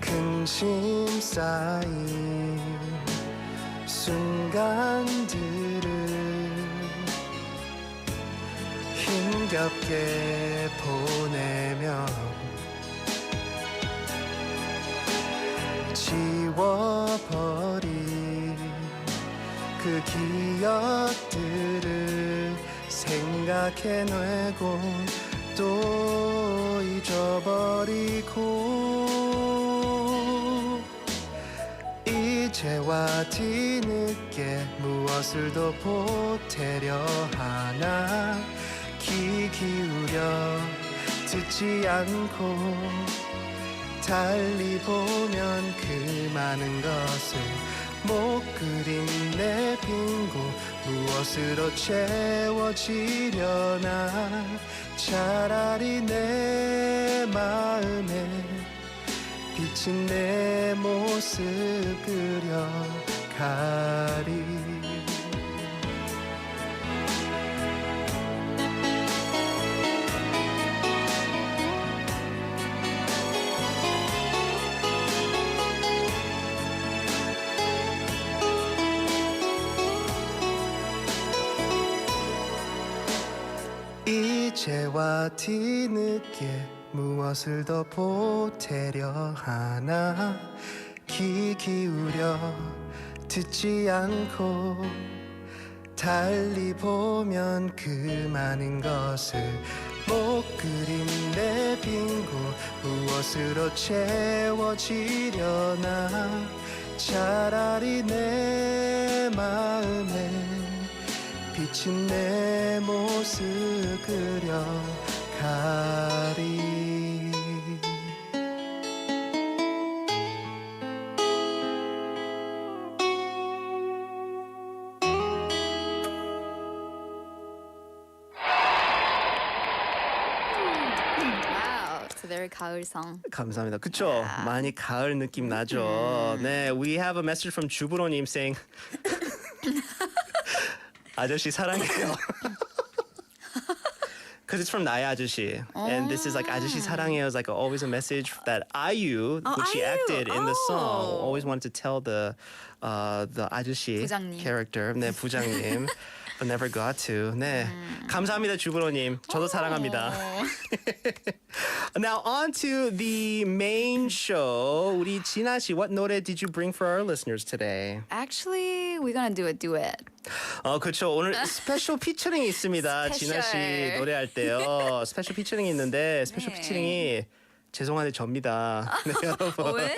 Speaker 4: 근심 쌓인 순간들을 힘겹게 보내며 지워버린 그 기억들을 생각해내고 또 잊어버리고 이제와 뒤늦게 무엇을 더 보태려 하나 귀 기울여 듣지 않고 달리 보면 그 많은 것을 못 그린 내 빈곳 무엇으로 채워지려나 차라리 내 마음에 비친 내 모습 그려가리 이제와 뒤늦게 무엇을 더 보태려 하나 귀 기울여 듣지 않고 달리 보면 그 많은 것을 못 그린 내 빈곳 무엇으로 채워지려나 차라리 내 마음에 비친 내 모습 그려가리
Speaker 8: Wow, it's a very 가을 song.
Speaker 4: 감사합니다. 그쵸? 많이 가을 느낌 나죠? 네, we have a message from 주부로님 saying 아저씨 사랑해요. Because it's from 나의 아저씨. And this is like 아저씨 사랑해요 is like always a message that IU, which she
Speaker 8: IU.
Speaker 4: acted in the song, always wanted to tell the 아저씨
Speaker 8: 부장님.
Speaker 4: character. 네, 부장님. But never got to. 네, 감사합니다 주부로님. 저도 사랑합니다. Now on to the main show. 우리 지나 씨, what 노래 did you bring for our listeners today?
Speaker 8: Actually, we're gonna do a duet.
Speaker 4: 그렇죠. 오늘 스페셜 피처링이 있습니다. 지나 씨
Speaker 8: 스페셜.
Speaker 4: 노래할 때요. 스페셜 피처링이 있는데 스페셜
Speaker 8: 네.
Speaker 4: 피처링이 죄송한데 접니다. 네, 여러분.
Speaker 8: 왜?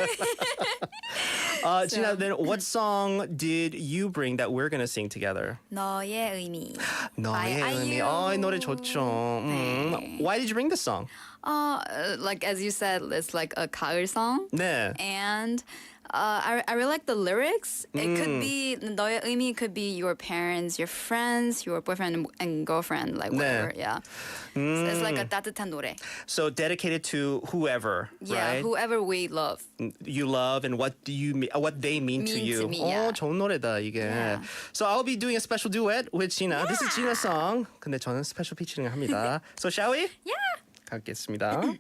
Speaker 4: Gina, then what song did you bring that we're gonna sing together?
Speaker 8: 너의 의미.
Speaker 4: 너의
Speaker 8: by
Speaker 4: 의미.
Speaker 8: IU.
Speaker 4: 이 노래 좋죠.
Speaker 8: 네.
Speaker 4: Why did you bring this song?
Speaker 8: Like as you said, it's like a 가을 song.
Speaker 4: 네.
Speaker 8: And I really like the lyrics. It could be 너의 의미 could be your parents, your friends, your boyfriend and girlfriend, like whatever.
Speaker 4: 네.
Speaker 8: Yeah. So it's like a 따뜻한 노래.
Speaker 4: So dedicated to whoever,
Speaker 8: Yeah,
Speaker 4: right?
Speaker 8: whoever we love.
Speaker 4: You love and what they mean to
Speaker 8: Mean
Speaker 4: you.
Speaker 8: to me, yeah.
Speaker 4: 좋은 노래다 이게.
Speaker 8: Yeah.
Speaker 4: So I'll be doing a special duet with Gina. This is Gina's song. 근데 저는 스페셜 피처링을 합니다. So shall we?
Speaker 8: Yeah.
Speaker 4: 가겠습니다.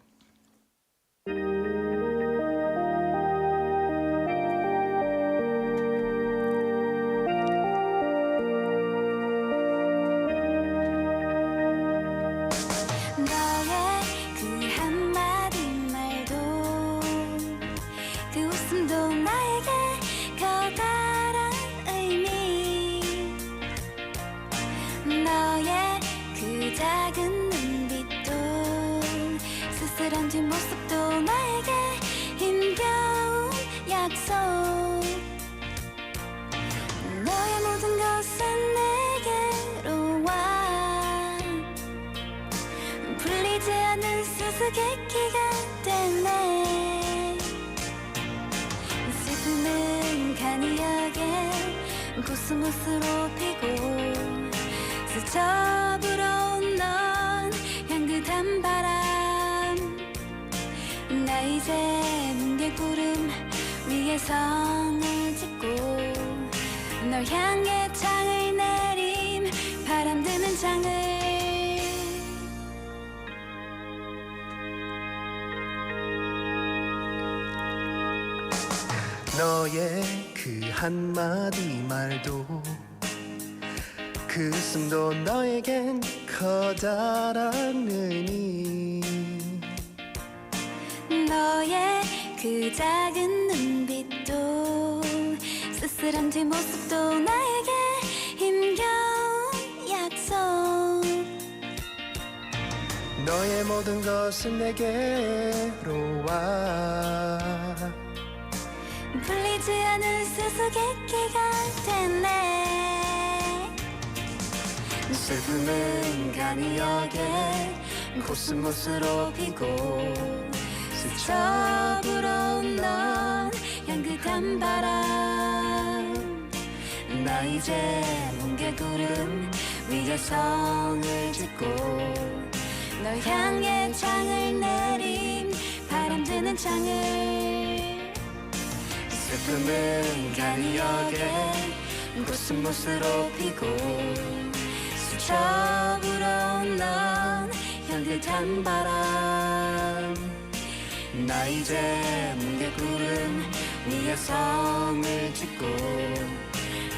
Speaker 9: 그 작은 눈빛도 쓸쓸한 뒷모습도 나에게 힘겨운 약속 너의 모든 것은 내게로 와 풀리지 않는 수수께끼가 되네 슬픔은 간이하게 코스모스로 피고 스쳐 불어온 넌 향긋한 바람 나 이제 뭉게 구름 위에 성을 짓고 널 향해 창을 내림 바람 드는 창을
Speaker 4: 너의 그 한마디 말도 그 웃음도 너에겐 커다란 의미
Speaker 9: 너의 그 작은 눈빛도 쓸쓸한 뒷모습도 나에게 힘겨운 약속
Speaker 4: 너의 모든 것은 내게로 와
Speaker 9: 풀리지 않은 수수께끼가 됐네
Speaker 4: 슬픔은 간이하게 코스모스로 피고
Speaker 9: 스쳐 불어온 넌 향긋한 바람
Speaker 4: 나 이제 뭉게 구름 위에 성을 짓고
Speaker 9: 널 향해 창을 내림 바람 드는 창을
Speaker 4: 슬픔은 간이하게 코스모스로 피고
Speaker 9: 스쳐 불어온 넌
Speaker 4: 향긋한 바람 나 이제 뭉게 구름 위에 성을 짓고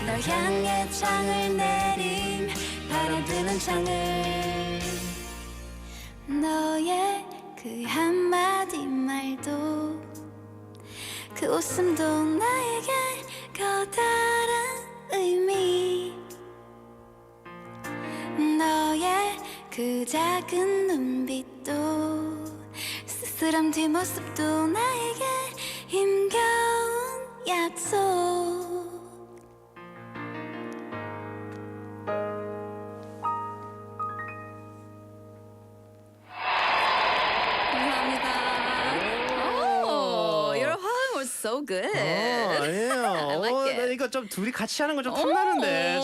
Speaker 9: 널 향해 창을 내림 바람 드는 창을 너의 그 한마디 말도 그 웃음도 나에게 커다란 의미 너의 그 작은 눈빛도 쓸쓸한 뒷모습도 나에게 힘겨운 약속 so good.
Speaker 4: 아니에요.
Speaker 9: I like it.
Speaker 4: 이거 좀 둘이 같이 하는 거 좀 탐나는데.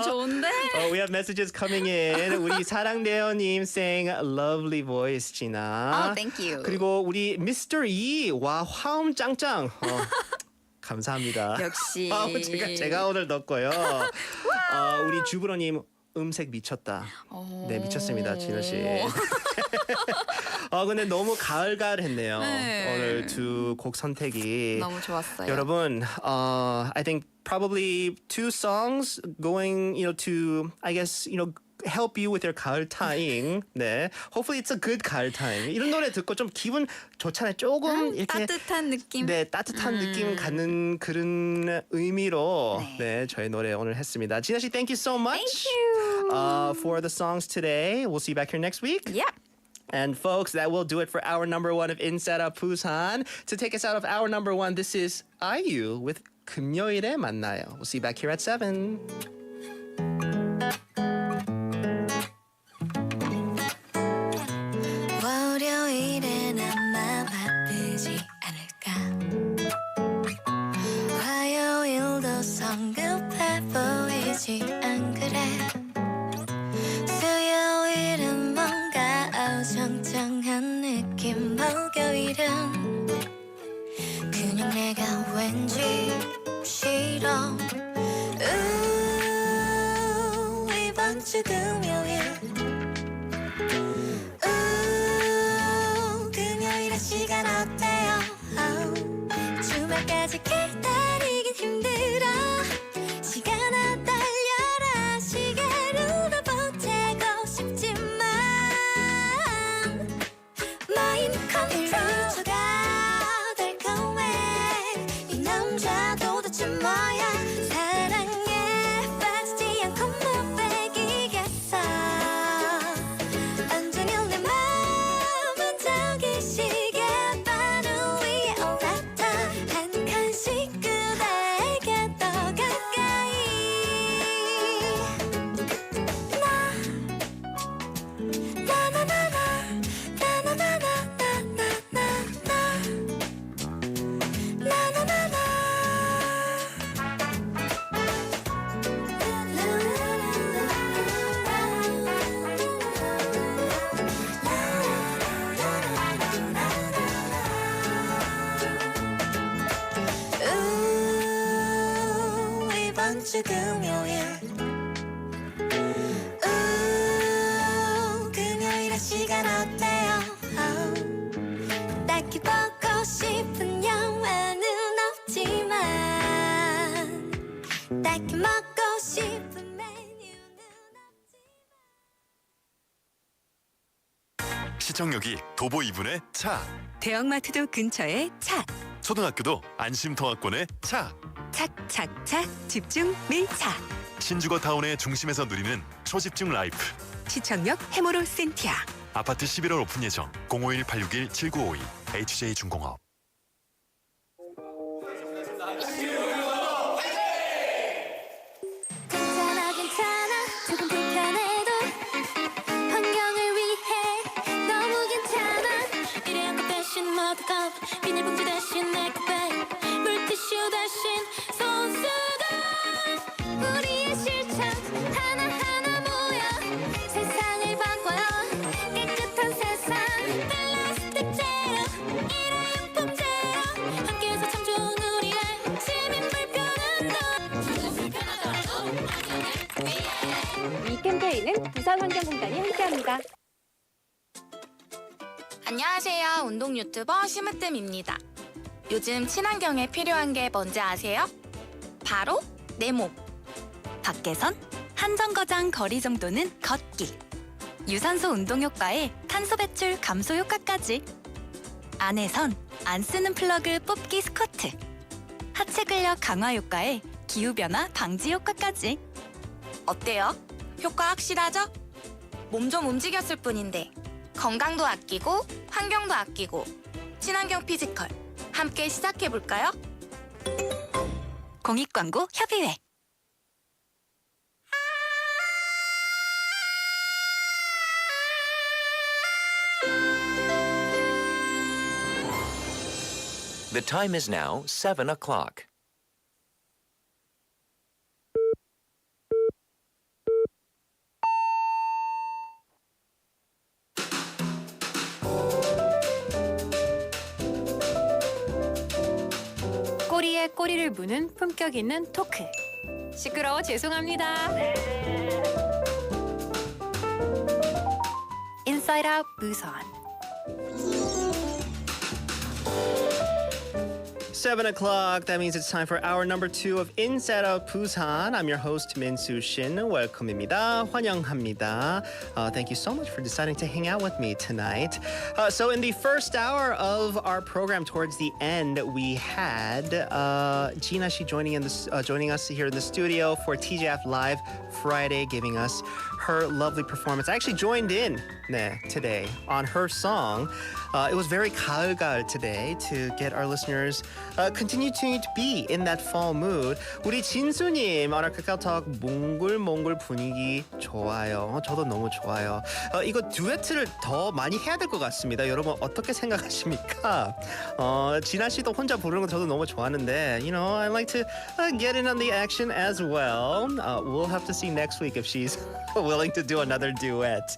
Speaker 9: 좋은데?
Speaker 4: We have messages coming in. 우리 사랑대요님 saying lovely voice, Gina.
Speaker 9: Thank you.
Speaker 4: 그리고 우리 Mr. E 와 화음 짱짱. 감사합니다.
Speaker 9: 역시.
Speaker 4: 제가 오늘 넣었고요. 우리 주브로님 음색 미쳤다. 네 미쳤습니다, 진아 씨. 근데 너무 가을가을했네요.
Speaker 9: 네.
Speaker 4: 오늘 두 곡 선택이
Speaker 9: 너무 좋았어요.
Speaker 4: 여러분, I think probably two songs going, to I guess, help you with your 가을 타임. 네, hopefully it's a good 가을 타임. 이런 노래 듣고 좀 기분 좋잖아요. 조금 이렇게
Speaker 9: 따뜻한 느낌.
Speaker 4: 네, 따뜻한 느낌 갖는 그런 의미로 네, 저희 노래 오늘 했습니다. 진아 씨, thank you so much.
Speaker 9: Thank you.
Speaker 4: For the songs today. We'll see you back here next week.
Speaker 9: Yeah.
Speaker 4: And folks, that will do it for hour number 1 of Inside Out Busan. To take us out of hour number 1, this is IU with 금요일에 만나요. We'll see you back here at 7.
Speaker 9: 월요일엔 아마 바쁘지 않을까 화요일도 성급해 보이지 안 그래 수요일은 뭔가 어정쩡한 느낌 목요일은 그냥 내가 왠지 싫어 이번 주 금요일 금요일의 시간 어때요 주말까지 기다리긴 힘들어 시간아 달려라 시계로도 보태고 싶지만 마인드 컨트롤가 달콤해 이 남자 도대체 뭐야 사랑에 빠지지 않고 못 빼기겠어 주 금요일 금요일의 시간 어때요? 딱히 보고 싶은 영화는 없지만 딱히 먹고 싶은 메뉴는
Speaker 10: 시청역이 도보 2분의 차,
Speaker 11: 대형마트도 근처에 차.
Speaker 10: 초등학교도 안심통학권에 차,
Speaker 11: 착착착 집중 밀차.
Speaker 10: 신주거 타운의 중심에서 누리는 초집중 라이프.
Speaker 11: 시청역 해모로 센티아.
Speaker 10: 아파트 11월 오픈 예정 051-861-7952 HJ중공업.
Speaker 9: 괜찮아 괜찮아 조금 불편해도 환경을 위해 너무 괜찮아 일회용 대신 머그컵 비닐봉지 대신 에코백 물티슈 대신 손수건 우리의 실천 하나하나 모여 세상을 바꿔요 깨끗한 세상 플라스틱 제로 일회용품 제로 함께해서 참 좋은 우리의 시민 불편한
Speaker 12: 이 캠페인은 부산환경공단이 함께합니다.
Speaker 3: 안녕하세요. 운동 유튜버 심으뜸입니다. 요즘 친환경에 필요한 게 뭔지 아세요? 바로 내 몸.
Speaker 1: 밖에선 한정거장 거리 정도는 걷기. 유산소 운동 효과에 탄소 배출 감소 효과까지. 안에선 안 쓰는 플러그 뽑기 스쿼트. 하체 근력 강화 효과에 기후변화 방지 효과까지. 어때요? 효과 확실하죠? 몸 좀 움직였을 뿐인데 건강도 아끼고 환경도 아끼고 친환경 피지컬 함께 시작해볼까요? 공익광고 협의회.
Speaker 13: The time is now 7 o'clock.
Speaker 12: 꼬리에 꼬리를 무는 품격 있는 토크. 시끄러워 죄송합니다.
Speaker 1: Inside Out Busan.
Speaker 4: 7 o'clock. That means it's time for hour number 2 of Inside Out Busan. I'm your host, Min-Soo Shin. Welcome입니다. 환영합니다. Thank you so much for deciding to hang out with me tonight. So in the first hour of our program, towards the end, we had Gina. She joining us here in the studio for TGF Live Friday, giving us her lovely performance. I actually joined in today on her song. It was very 가을 today to get our listeners continue to be in that fall mood. 우리 진수님 on our 카카오톡 몽글몽글 분위기 좋아요. 저도 너무 좋아요. 이거 듀엣을 더 많이 해야 될 것 같습니다. 여러분 어떻게 생각하십니까? 진아 씨도 혼자 부르는 거 저도 너무 좋아하는데, you know, I like to get in on the action as well. We'll have to see next week if she's willing to do another duet.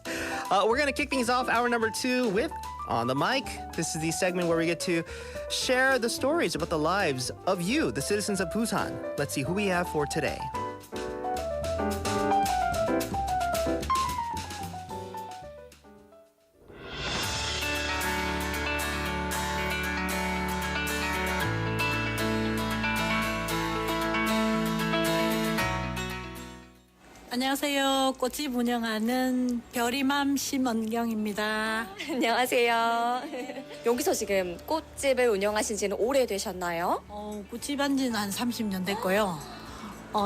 Speaker 4: We're gonna kick things off hour number 2 with On the Mic. This is the segment where we get to share the stories about the lives of you, the citizens of Busan. Let's see who we have for today.
Speaker 14: 안녕하세요. 꽃집 운영하는 별이맘 심언경입니다.
Speaker 15: 안녕하세요. 여기서 지금 꽃집을 운영하신 지는 오래되셨나요?
Speaker 14: 꽃집 한 지는 한 30년 됐고요.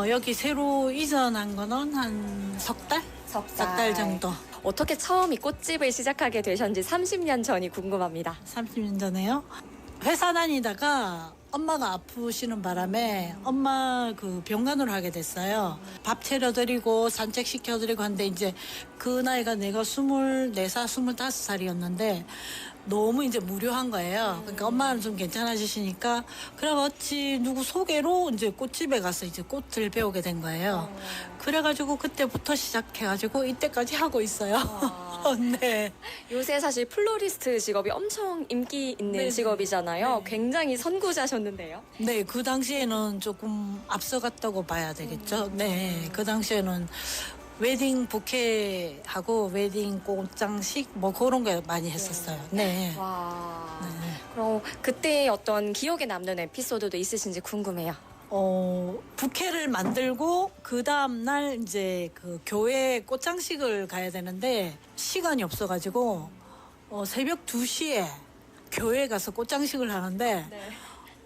Speaker 14: 여기 새로 이전한 거는 한 석 달? 석 달 정도.
Speaker 15: 어떻게 처음 이 꽃집을 시작하게 되셨는지 30년 전이 궁금합니다.
Speaker 14: 30년 전에요? 회사 다니다가 엄마가 아프시는 바람에 엄마 그 병간호를 하게 됐어요. 밥 차려드리고 산책시켜드리고 하는데 이제 그 나이가 내가 24살, 25살이었는데 너무 이제 무료한 거예요. 그러니까 엄마는 좀 괜찮아지시니까 그래 어찌 누구 소개로 이제 꽃집에 가서 이제 꽃을 배우게 된 거예요. 그래가지고 그때부터 시작해가지고 이때까지 하고 있어요. 네.
Speaker 15: 요새 사실 플로리스트 직업이 엄청 인기 있는
Speaker 14: 네네.
Speaker 15: 직업이잖아요. 굉장히 선구자셨는데요.
Speaker 14: 네, 그 당시에는 조금 앞서갔다고 봐야 되겠죠. 네, 그 당시에는 웨딩 부케하고 웨딩 꽃장식 뭐 그런 거 많이 했었어요. 네.
Speaker 15: 와.
Speaker 14: 네.
Speaker 15: 그럼 그때 어떤 기억에 남는 에피소드도 있으신지 궁금해요.
Speaker 14: 부케를 만들고 그 다음 날 이제 그 교회 꽃장식을 가야 되는데 시간이 없어가지고 새벽 2시에 교회 가서 꽃장식을 하는데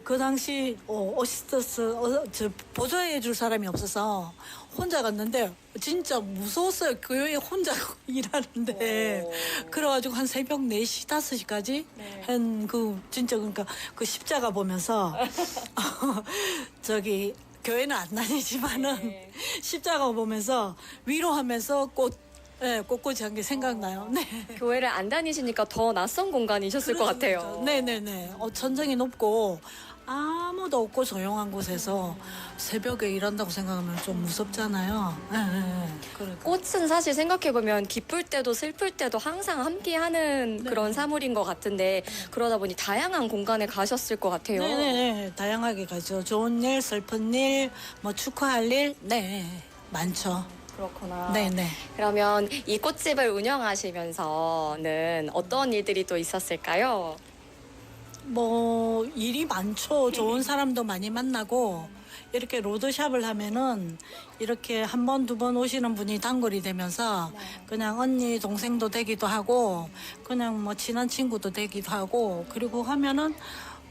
Speaker 14: 그 당시 어시스턴스 저 보조해 줄 사람이 없어서 혼자 갔는데 진짜 무서웠어요. 교회에 혼자 일하는데 그래가지고 한 새벽 4시 5시까지 한 그 진짜 그러니까 그 십자가 보면서 저기 교회는 안 다니지만은 십자가 보면서 위로하면서 꽃꽂이 한 게 생각나요. 네.
Speaker 15: 교회를 안 다니시니까 더 낯선 공간이셨을 것 같아요.
Speaker 14: 네네네. 천정이 높고 아무도 없고 조용한 곳에서 새벽에 일한다고 생각하면 좀 무섭잖아요. 그러니까.
Speaker 15: 꽃은 사실 생각해보면 기쁠 때도 슬플 때도 항상 함께하는 그런 사물인 것 같은데 그러다 보니 다양한 공간에 가셨을 것 같아요.
Speaker 14: 네네. 다양하게 가죠. 좋은 일, 슬픈 일, 뭐 축하할 일, 네 많죠.
Speaker 15: 그렇구나.
Speaker 14: 네네.
Speaker 15: 그러면 이 꽃집을 운영하시면서는 어떤 일들이 또 있었을까요?
Speaker 14: 뭐 일이 많죠. 좋은 사람도 많이 만나고 이렇게 로드샵을 하면은 이렇게 한 번, 두 번 오시는 분이 단골이 되면서 그냥 언니, 동생도 되기도 하고 그냥 뭐 친한 친구도 되기도 하고 그리고 하면은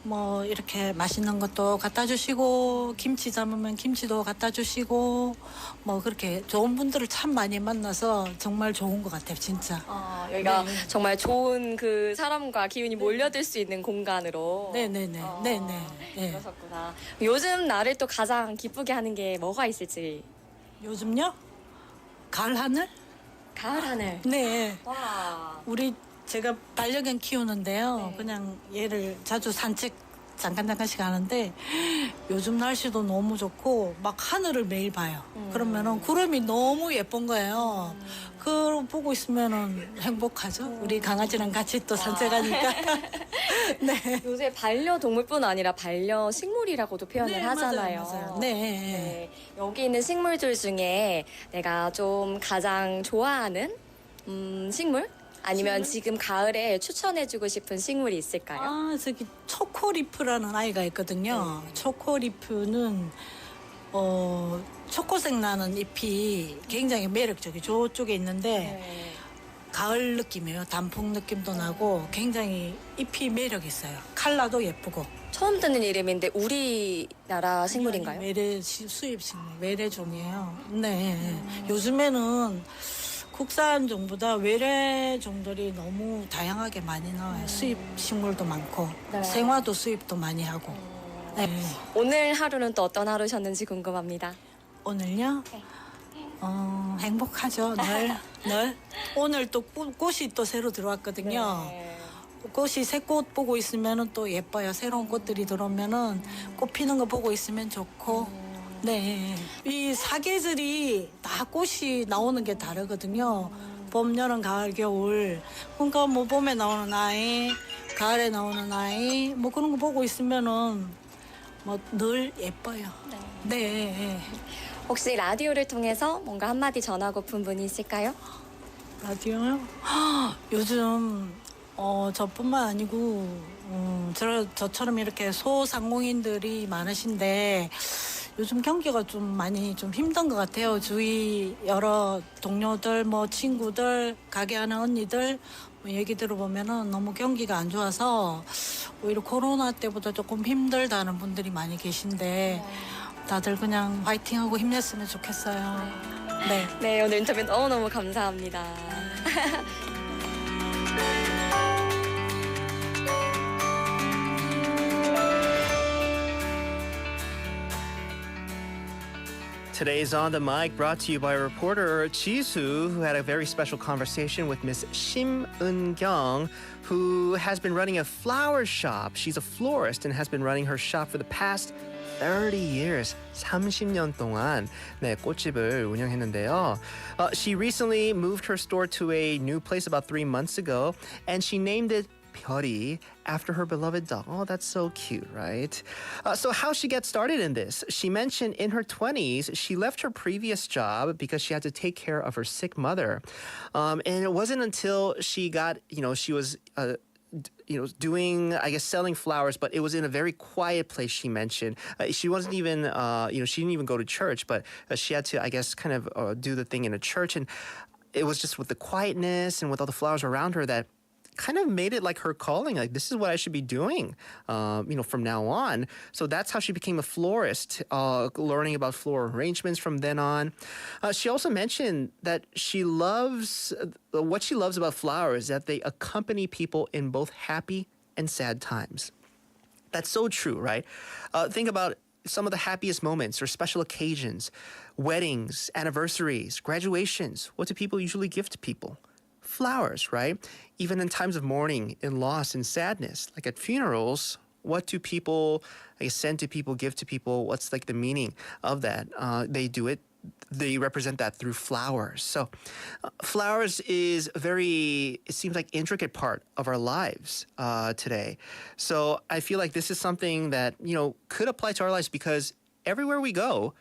Speaker 14: 뭐 이렇게 맛있는 것도 갖다 주시고 김치 담으면 김치도 갖다 주시고 뭐 그렇게 좋은 분들을 참 많이 만나서 정말 좋은 것 같아요, 진짜.
Speaker 15: 여기가 정말 좋은 그 사람과 기운이 몰려들 수 있는 공간으로.
Speaker 14: 네네네. 네네. 네.
Speaker 15: 그러셨구나. 요즘 나를 또 가장 기쁘게 하는 게 뭐가 있을지.
Speaker 14: 요즘요? 가을 하늘?
Speaker 15: 가을 하늘.
Speaker 14: 네.
Speaker 15: 와.
Speaker 14: 제가 반려견 키우는데요. 그냥 얘를 자주 산책 잠깐씩 하는데 요즘 날씨도 너무 좋고 막 하늘을 매일 봐요. 그러면은 구름이 너무 예쁜 거예요. 그걸 보고 있으면은 행복하죠. 우리 강아지랑 같이 또 산책하니까. 네.
Speaker 15: 요새 반려동물뿐 아니라 반려식물이라고도 표현을
Speaker 14: 네,
Speaker 15: 하잖아요.
Speaker 14: 맞아요. 네.
Speaker 15: 여기 있는 식물들 중에 내가 좀 가장 좋아하는 식물? 아니면 지금 가을에 추천해주고 싶은 식물이 있을까요?
Speaker 14: 저기 초코리프라는 아이가 있거든요. 초코리프는 초코색 나는 잎이 굉장히 매력적이에요. 저쪽에 있는데 가을 느낌이에요. 단풍 느낌도 나고 굉장히 잎이 매력 있어요. 컬러도 예쁘고.
Speaker 15: 처음 듣는 이름인데 우리나라 식물인가요?
Speaker 14: 수입 식물, 외래종이에요. 네. 요즘에는 국산 종보다 외래 종들이 너무 다양하게 많이 나와요. 수입 식물도 많고 생화도 수입도 많이 하고. 네.
Speaker 15: 오늘 하루는 또 어떤 하루셨는지 궁금합니다.
Speaker 14: 오늘요? 행복하죠. 늘. 오늘 또 꽃이 또 새로 들어왔거든요. 꽃이 새 꽃 보고 있으면 또 예뻐요. 새로운 꽃들이 들어오면은 꽃 피는 거 보고 있으면 좋고. 네. 이 사계절이 다 꽃이 나오는 게 다르거든요. 봄, 여름, 가을, 겨울. 그러니까 뭐 봄에 나오는 아이, 가을에 나오는 아이, 뭐 그런 거 보고 있으면은 뭐 늘 예뻐요. 네.
Speaker 15: 혹시 라디오를 통해서 뭔가 한마디 전하고픈 분이 있을까요?
Speaker 14: 라디오요? 요즘 저뿐만 아니고 저처럼 이렇게 소상공인들이 많으신데 요즘 경기가 좀 많이 좀 힘든 것 같아요. 주위 여러 동료들, 뭐 친구들, 가게 하는 언니들 뭐 얘기 들어보면은 너무 경기가 안 좋아서 오히려 코로나 때보다 조금 힘들다는 분들이 많이 계신데 다들 그냥 화이팅하고 힘냈으면 좋겠어요. 네.
Speaker 15: 네, 오늘 인터뷰 너무너무 감사합니다.
Speaker 4: Today's On the Mic brought to you by reporter Jisoo, who had a very special conversation with Miss Shim Eun-kyung, who has been running a flower shop. She's a florist and has been running her shop for the past 30 years, 30년 동안 네, 꽃집을 운영했는데요. She recently moved her store to a new place about 3 months ago, and she named it 별이 after her beloved dog. Oh, that's so cute, right? So how she get started in this? She mentioned in her 20s, she left her previous job because she had to take care of her sick mother. And it wasn't until she got, she was doing, I guess, selling flowers, but it was in a very quiet place, she mentioned. She wasn't even, she didn't even go to church, but she had to, I guess, kind of do the thing in a church. And it was just with the quietness and with all the flowers around her that kind of made it like her calling, like this is what I should be doing, from now on. So that's how she became a florist, learning about floral arrangements from then on. She also mentioned that what she loves about flowers is that they accompany people in both happy and sad times. That's so true, right? Think about some of the happiest moments or special occasions, weddings, anniversaries, graduations. What do people usually give to people? Flowers, right? Even in times of mourning, in loss, and sadness, like at funerals, what do people send to people, give to people? What's like the meaning of that? They represent that through flowers. So flowers is it seems like intricate part of our lives today. So I feel like this is something that, could apply to our lives because everywhere we go,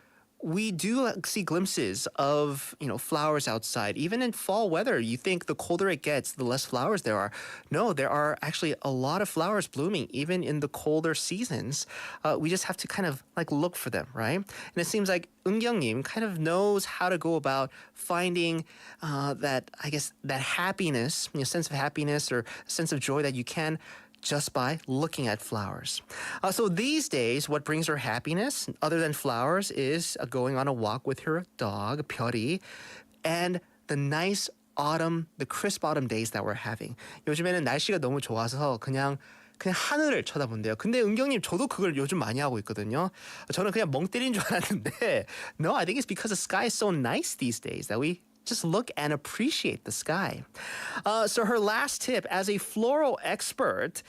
Speaker 4: we do see glimpses of, flowers outside. Even in fall weather, you think the colder it gets, the less flowers there are. No, there are actually a lot of flowers blooming, even in the colder seasons. We just have to kind of look for them, right? And it seems like Eun-kyung-nim kind of knows how to go about finding that happiness, sense of happiness or sense of joy that you can just by looking at flowers. So these days, what brings her happiness, other than flowers, is going on a walk with her dog, 별이, and the crisp autumn days that we're having. 요즘에는 날씨가 너무 좋아서 그냥 하늘을 쳐다본대요. 근데 은경님, 저도 그걸 요즘 많이 하고 있거든요. 저는 그냥 멍 때린 줄 알았는데, no, I think it's because the sky is so nice these days that we just look and appreciate the sky. So her last tip, as a floral expert,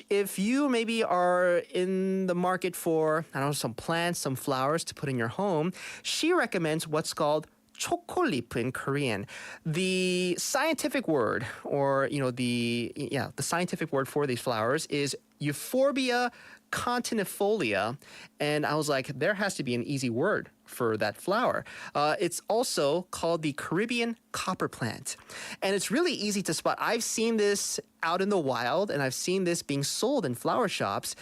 Speaker 4: if you maybe are in the market for, some plants, some flowers to put in your home, she recommends what's called 초콜릿 in Korean. The scientific word, or the scientific word for these flowers is Euphorbia continifolia, and I was like, there has to be an easy word for that flower. It's also called the Caribbean copper plant, and it's really easy to spot. I've seen this out in the wild, and I've seen this being sold in flower shops.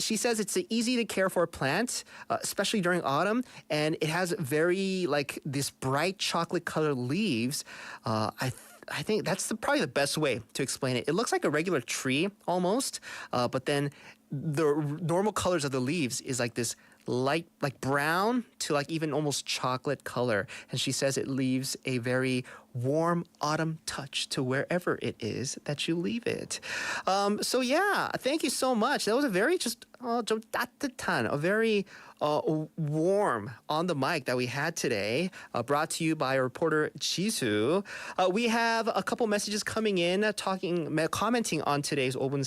Speaker 4: She says it's an easy to care for plant, especially during autumn, and it has very this bright chocolate colored leaves. I think that's probably the best way to explain it. It looks like a regular tree almost, but then the normal colors of the leaves is like this light, brown to even almost chocolate color. And she says it leaves a very warm autumn touch to wherever it is that you leave it. So yeah, thank you so much. That was a very 좀 따뜻한, a very warm on the mic that we had today, brought to you by reporter Jisoo. We have a couple messages coming in, commenting on today's 5분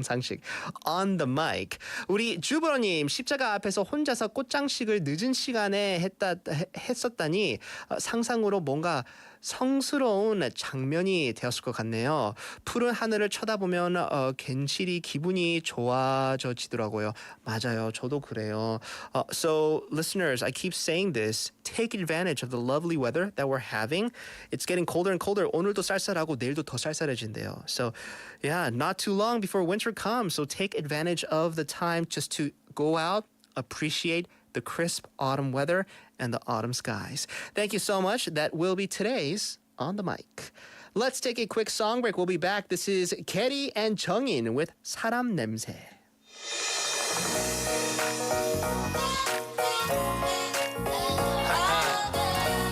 Speaker 4: 상식 on the mic. 우리 주부로님, 십자가 앞에서 혼자서 꽃장식을 늦은 시간에 했었다니 상상으로 뭔가 성스러운 장면이 되었을 것 같네요. 푸른 하늘을 쳐다보면 괜시리 기분이 좋아져지더라고요. 맞아요. 저도 그래요. So listeners, I keep saying this. Take advantage of the lovely weather that we're having. It's getting colder and colder. 오늘도 쌀쌀하고 내일도 더 쌀쌀해진대요. So yeah, not too long before winter comes. So take advantage of the time just to go out, appreciate the crisp autumn weather and the autumn skies. Thank you so much. That will be today's On the Mic. Let's take a quick song break. We'll be back. This is Kelly and 정인 with 사람 냄새.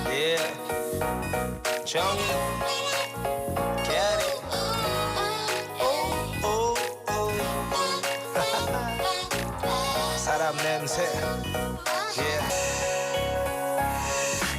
Speaker 6: Yeah, 정인, Kelly. 사람 냄새.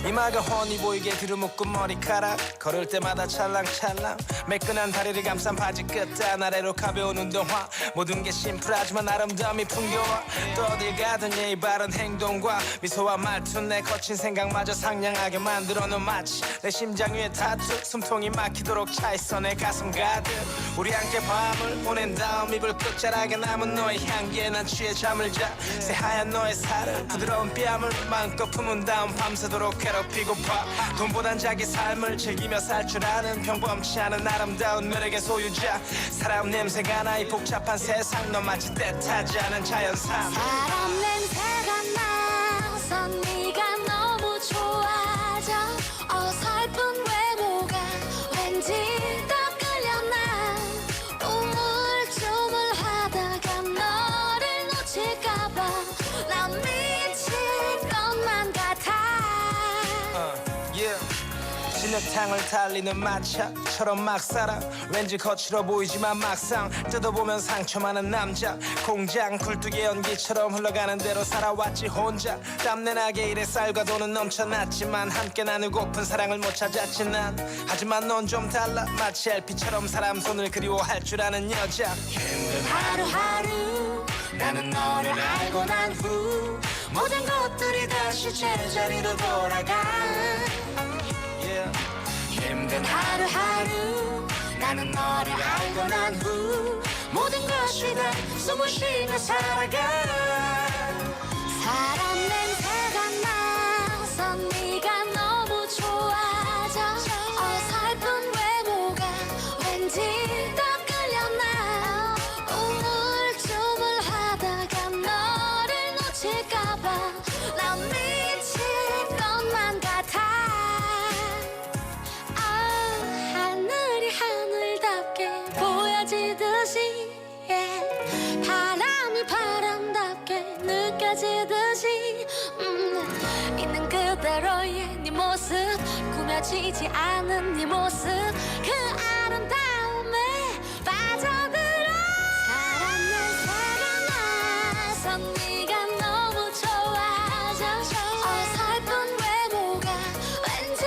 Speaker 16: 이마가 훤히 보이게 들어묶은 머리카락 걸을 때마다 찰랑찰랑 매끈한 다리를 감싼 바지 끝단 아래로 가벼운 운동화 모든 게 심플하지만 아름다움이 풍겨와 또 어딜 가든 예의 바른 행동과 미소와 말투 내 거친 생각마저 상냥하게 만들어놓은 마치 내 심장 위에 타투 숨통이 막히도록 차있어 내 가슴 가득 우리 함께 밤을 보낸 다음 이불 끝자락에 남은 너의 향기에 난 취해 잠을 자 새하얀 너의 살을 부드러운 뺨을 마음껏 품은 다음 밤새도록 괴롭히고파 돈보단 자기 삶을 즐기며 살 줄 아는 평범치 않은 아름다운 매력의 소유자 사람 냄새가 나 이 복잡한 세상 너 마치 때타지 않은 자연산
Speaker 9: 사람 냄새가 나서 네가 너무 좋아져 어설픈 외모가 왠지 더 끌려나 우물쭈물하다가 너를 놓칠까봐 난 미칠 것만 같아
Speaker 16: 진흙탕을 달리는 마차처럼 막 살아 왠지 거칠어 보이지만 막상 뜯어보면 상처 많은 남자 공장 굴뚝의 연기처럼 흘러가는 대로 살아왔지 혼자 땀내나게 일에 쌀과 돈은 넘쳐났지만 함께 나누고픈 사랑을 못 찾았지 난 하지만 넌 좀 달라 마치 LP처럼 사람 손을 그리워할 줄 아는 여자
Speaker 9: 힘든 하루하루 나는 너를 알고 난 후 모든 것들이 다시 제자리로 돌아가 힘든 하루하루 나는 너를 알고 난 후 모든 것이 다 숨을 쉬며 살아가 사람 냄새가 나서 네가 너무 좋아져 어설픈 외모가 왠지 더 끌려나 우물쭈물하다가 너를 놓칠까봐 난 미칠 것만 같아 하늘이 하늘답게 보여지듯이 바람이 바람답게 느껴지듯이 있는 그대로의 네 모습 꾸며지지 않은 네 모습 그 아름다움에 빠져들어 사람 냄새가 나서 네가 너무 좋아져 어설픈 외모가 왠지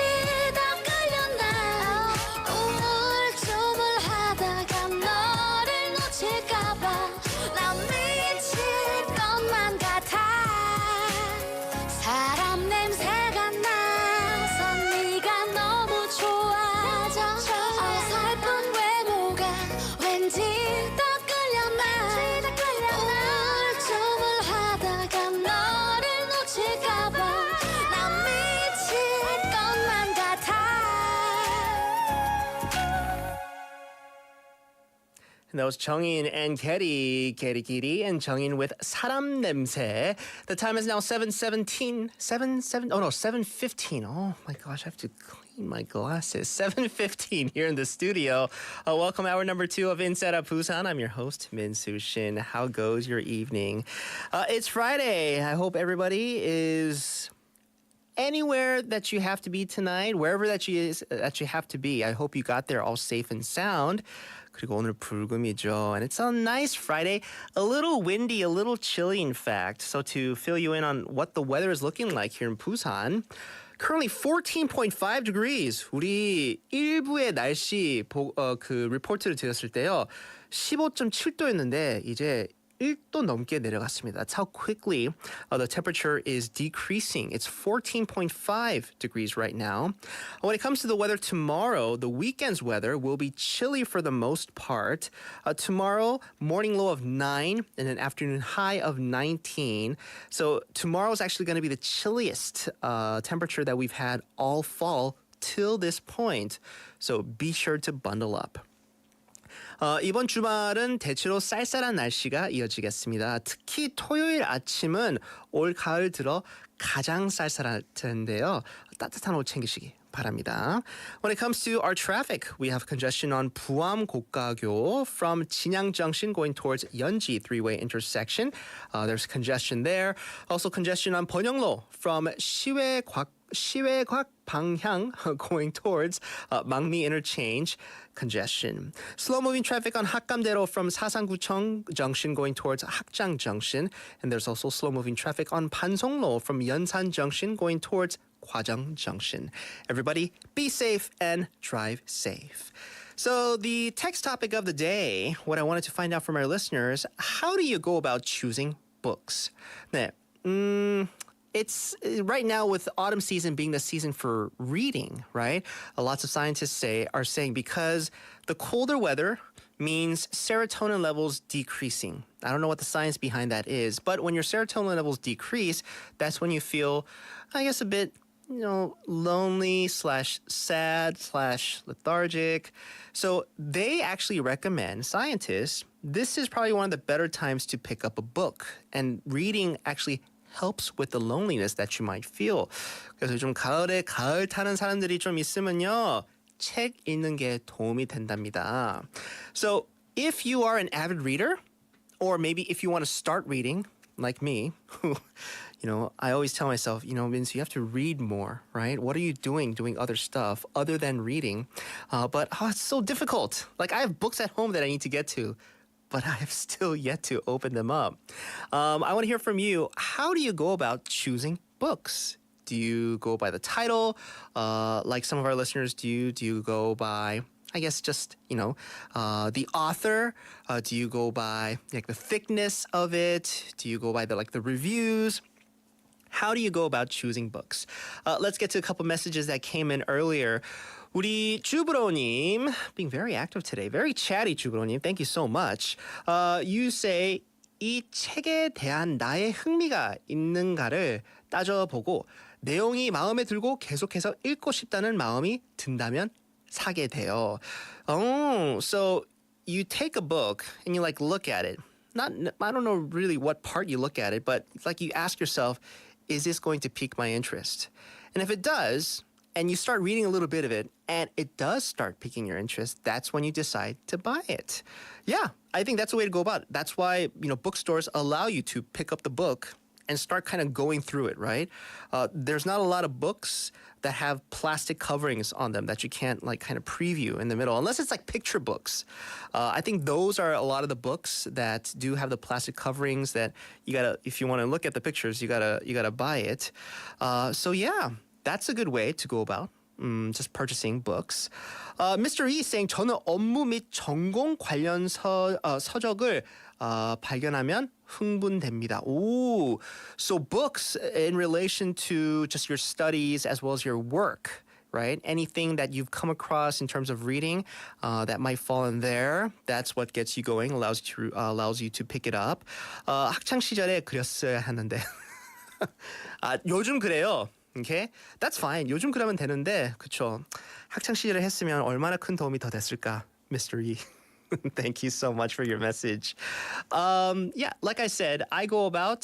Speaker 9: 더 끌려나 우물쭈물하다가 너를 놓칠까봐 난 미칠 것만 같아 사람 냄새가 나서 네가 너무 좋아져 어설픈 외모가 왠지 더 끌려나 우물쭈물하다가 너를 놓칠까봐 난 미칠 것만 같아
Speaker 4: And that was Chungin and Kitty, and Chungin with 사람 냄새. The time is now 7:15. 7:15. Oh my gosh, I have to clean my glasses. 7:15 here in the studio. Welcome hour number 2 of Inside Up Busan. I'm your host, Min Soo Shin. How goes your evening? It's Friday. I hope everybody is anywhere that you have to be tonight, wherever that you have to be. I hope you got there all safe and sound. 그리고 오늘 불금이죠. And it's a nice Friday. A little windy, a little chilly, in fact. So to fill you in on what the weather is looking like here in Busan, currently 14.5 degrees. 우리 일부의 날씨 그 리포트를 드렸을 때요. 15.7도였는데 이제 1도 넘게 내려갔습니다. That's how quickly the temperature is decreasing. It's 14.5 degrees right now. When it comes to the weather tomorrow, the weekend's weather will be chilly for the most part. Tomorrow, morning low of 9 and an afternoon high of 19. So tomorrow is actually going to be the chilliest temperature that we've had all fall till this point. So be sure to bundle up. 이번 주말은 대체로 쌀쌀한 날씨가 이어지겠습니다. 특히 토요일 아침은 올 가을 들어 가장 쌀쌀할 텐데요. 따뜻한 옷 챙기시기 바랍니다. When it comes to our traffic, we have congestion on Buam Gokgagyo from Jinang Junction going towards Yeonji three-way intersection. There's congestion there. Also congestion on Byeonglo from 시외곽 방향 going towards 망미 interchange congestion. Slow-moving traffic on 학감대로 from 사상구청 junction going towards 학장 junction. And there's also slow-moving traffic on 반송로 from 연산 junction going towards 과정 junction. Everybody be safe and drive safe. So the text topic of the day, what I wanted to find out from our listeners, how do you go about choosing books? 네, it's right now with autumn season being the season for reading, right? Lots of scientists are saying because the colder weather means serotonin levels decreasing. I don't know what the science behind that is, but when your serotonin levels decrease, that's when you feel, I guess, a bit lonely / sad / lethargic. So they actually recommend, scientists, this is probably one of the better times to pick up a book. And reading actually helps with the loneliness that you might feel. 그래서 요즘 가을에 가을 타는 사람들이 좀 있으면요. 책 읽는 게 도움이 된답니다. So if you are an avid reader, or maybe if you want to start reading, like me, who, I always tell myself, Minsu, you have to read more, right? What are you doing other stuff other than reading? But it's so difficult. Like I have books at home that I need to get to, but I have still yet to open them up. I want to hear from you. How do you go about choosing books? Do you go by the title? Like some of our listeners do? Do you go by, I guess, just, the author? Do you go by like the thickness of it? Do you go by the reviews? How do you go about choosing books? Let's get to a couple messages that came in earlier. 우리 주브로님, being very active today, very chatty 주브로님, thank you so much. You say, 이 책에 대한 나의 흥미가 있는가를 따져보고 내용이 마음에 들고 계속해서 읽고 싶다는 마음이 든다면 사게 돼요. Oh, so you take a book and you look at it. I don't know really what part you look at it, but you ask yourself, is this going to pique my interest? And if it does, and you start reading a little bit of it, and it does start piquing your interest, that's when you decide to buy it. Yeah, I think that's the way to go about it. That's why, bookstores allow you to pick up the book and start kind of going through it, right? There's not a lot of books that have plastic coverings on them that you can't kind of preview in the middle, unless it's picture books. I think those are a lot of the books that do have the plastic coverings that you gotta, if you want to look at the pictures, you gotta buy it. So yeah, that's a good way to go about just purchasing books. Mr. E saying 저는 업무 및 전공 관련 서적을 발견하면 흥분됩니다. Ooh, so books in relation to just your studies as well as your work, right? Anything that you've come across in terms of reading that might fall in there, that's what gets you going, allows you to pick it up. 학창 시절에 그렸어야 하는데 요즘 그래요. Okay? That's fine. 요즘 그러면 되는데, 그쵸? 학창 시절에 했으면 얼마나 큰 도움이 더 됐을까, Mr. E. Thank you so much for your message. Yeah, like I said, I go about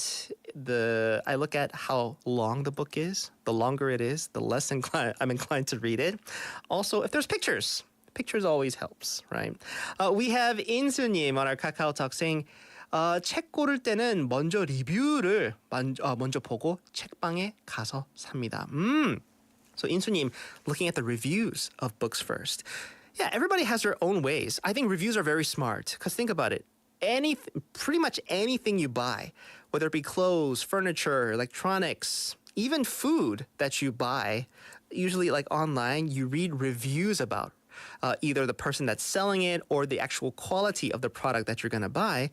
Speaker 4: I look at how long the book is. The longer it is, the less I'm inclined to read it. Also, if there's pictures always helps, right? We have 인수님 on our KakaoTalk saying, 책 고를 때는 먼저 리뷰를 먼저 보고 책방에 가서 삽니다. So 인수님, looking at the reviews of books first. Yeah, everybody has their own ways. I think reviews are very smart because think about it. Pretty much anything you buy, whether it be clothes, furniture, electronics, even food that you buy, usually online, you read reviews about either the person that's selling it or the actual quality of the product that you're going to buy.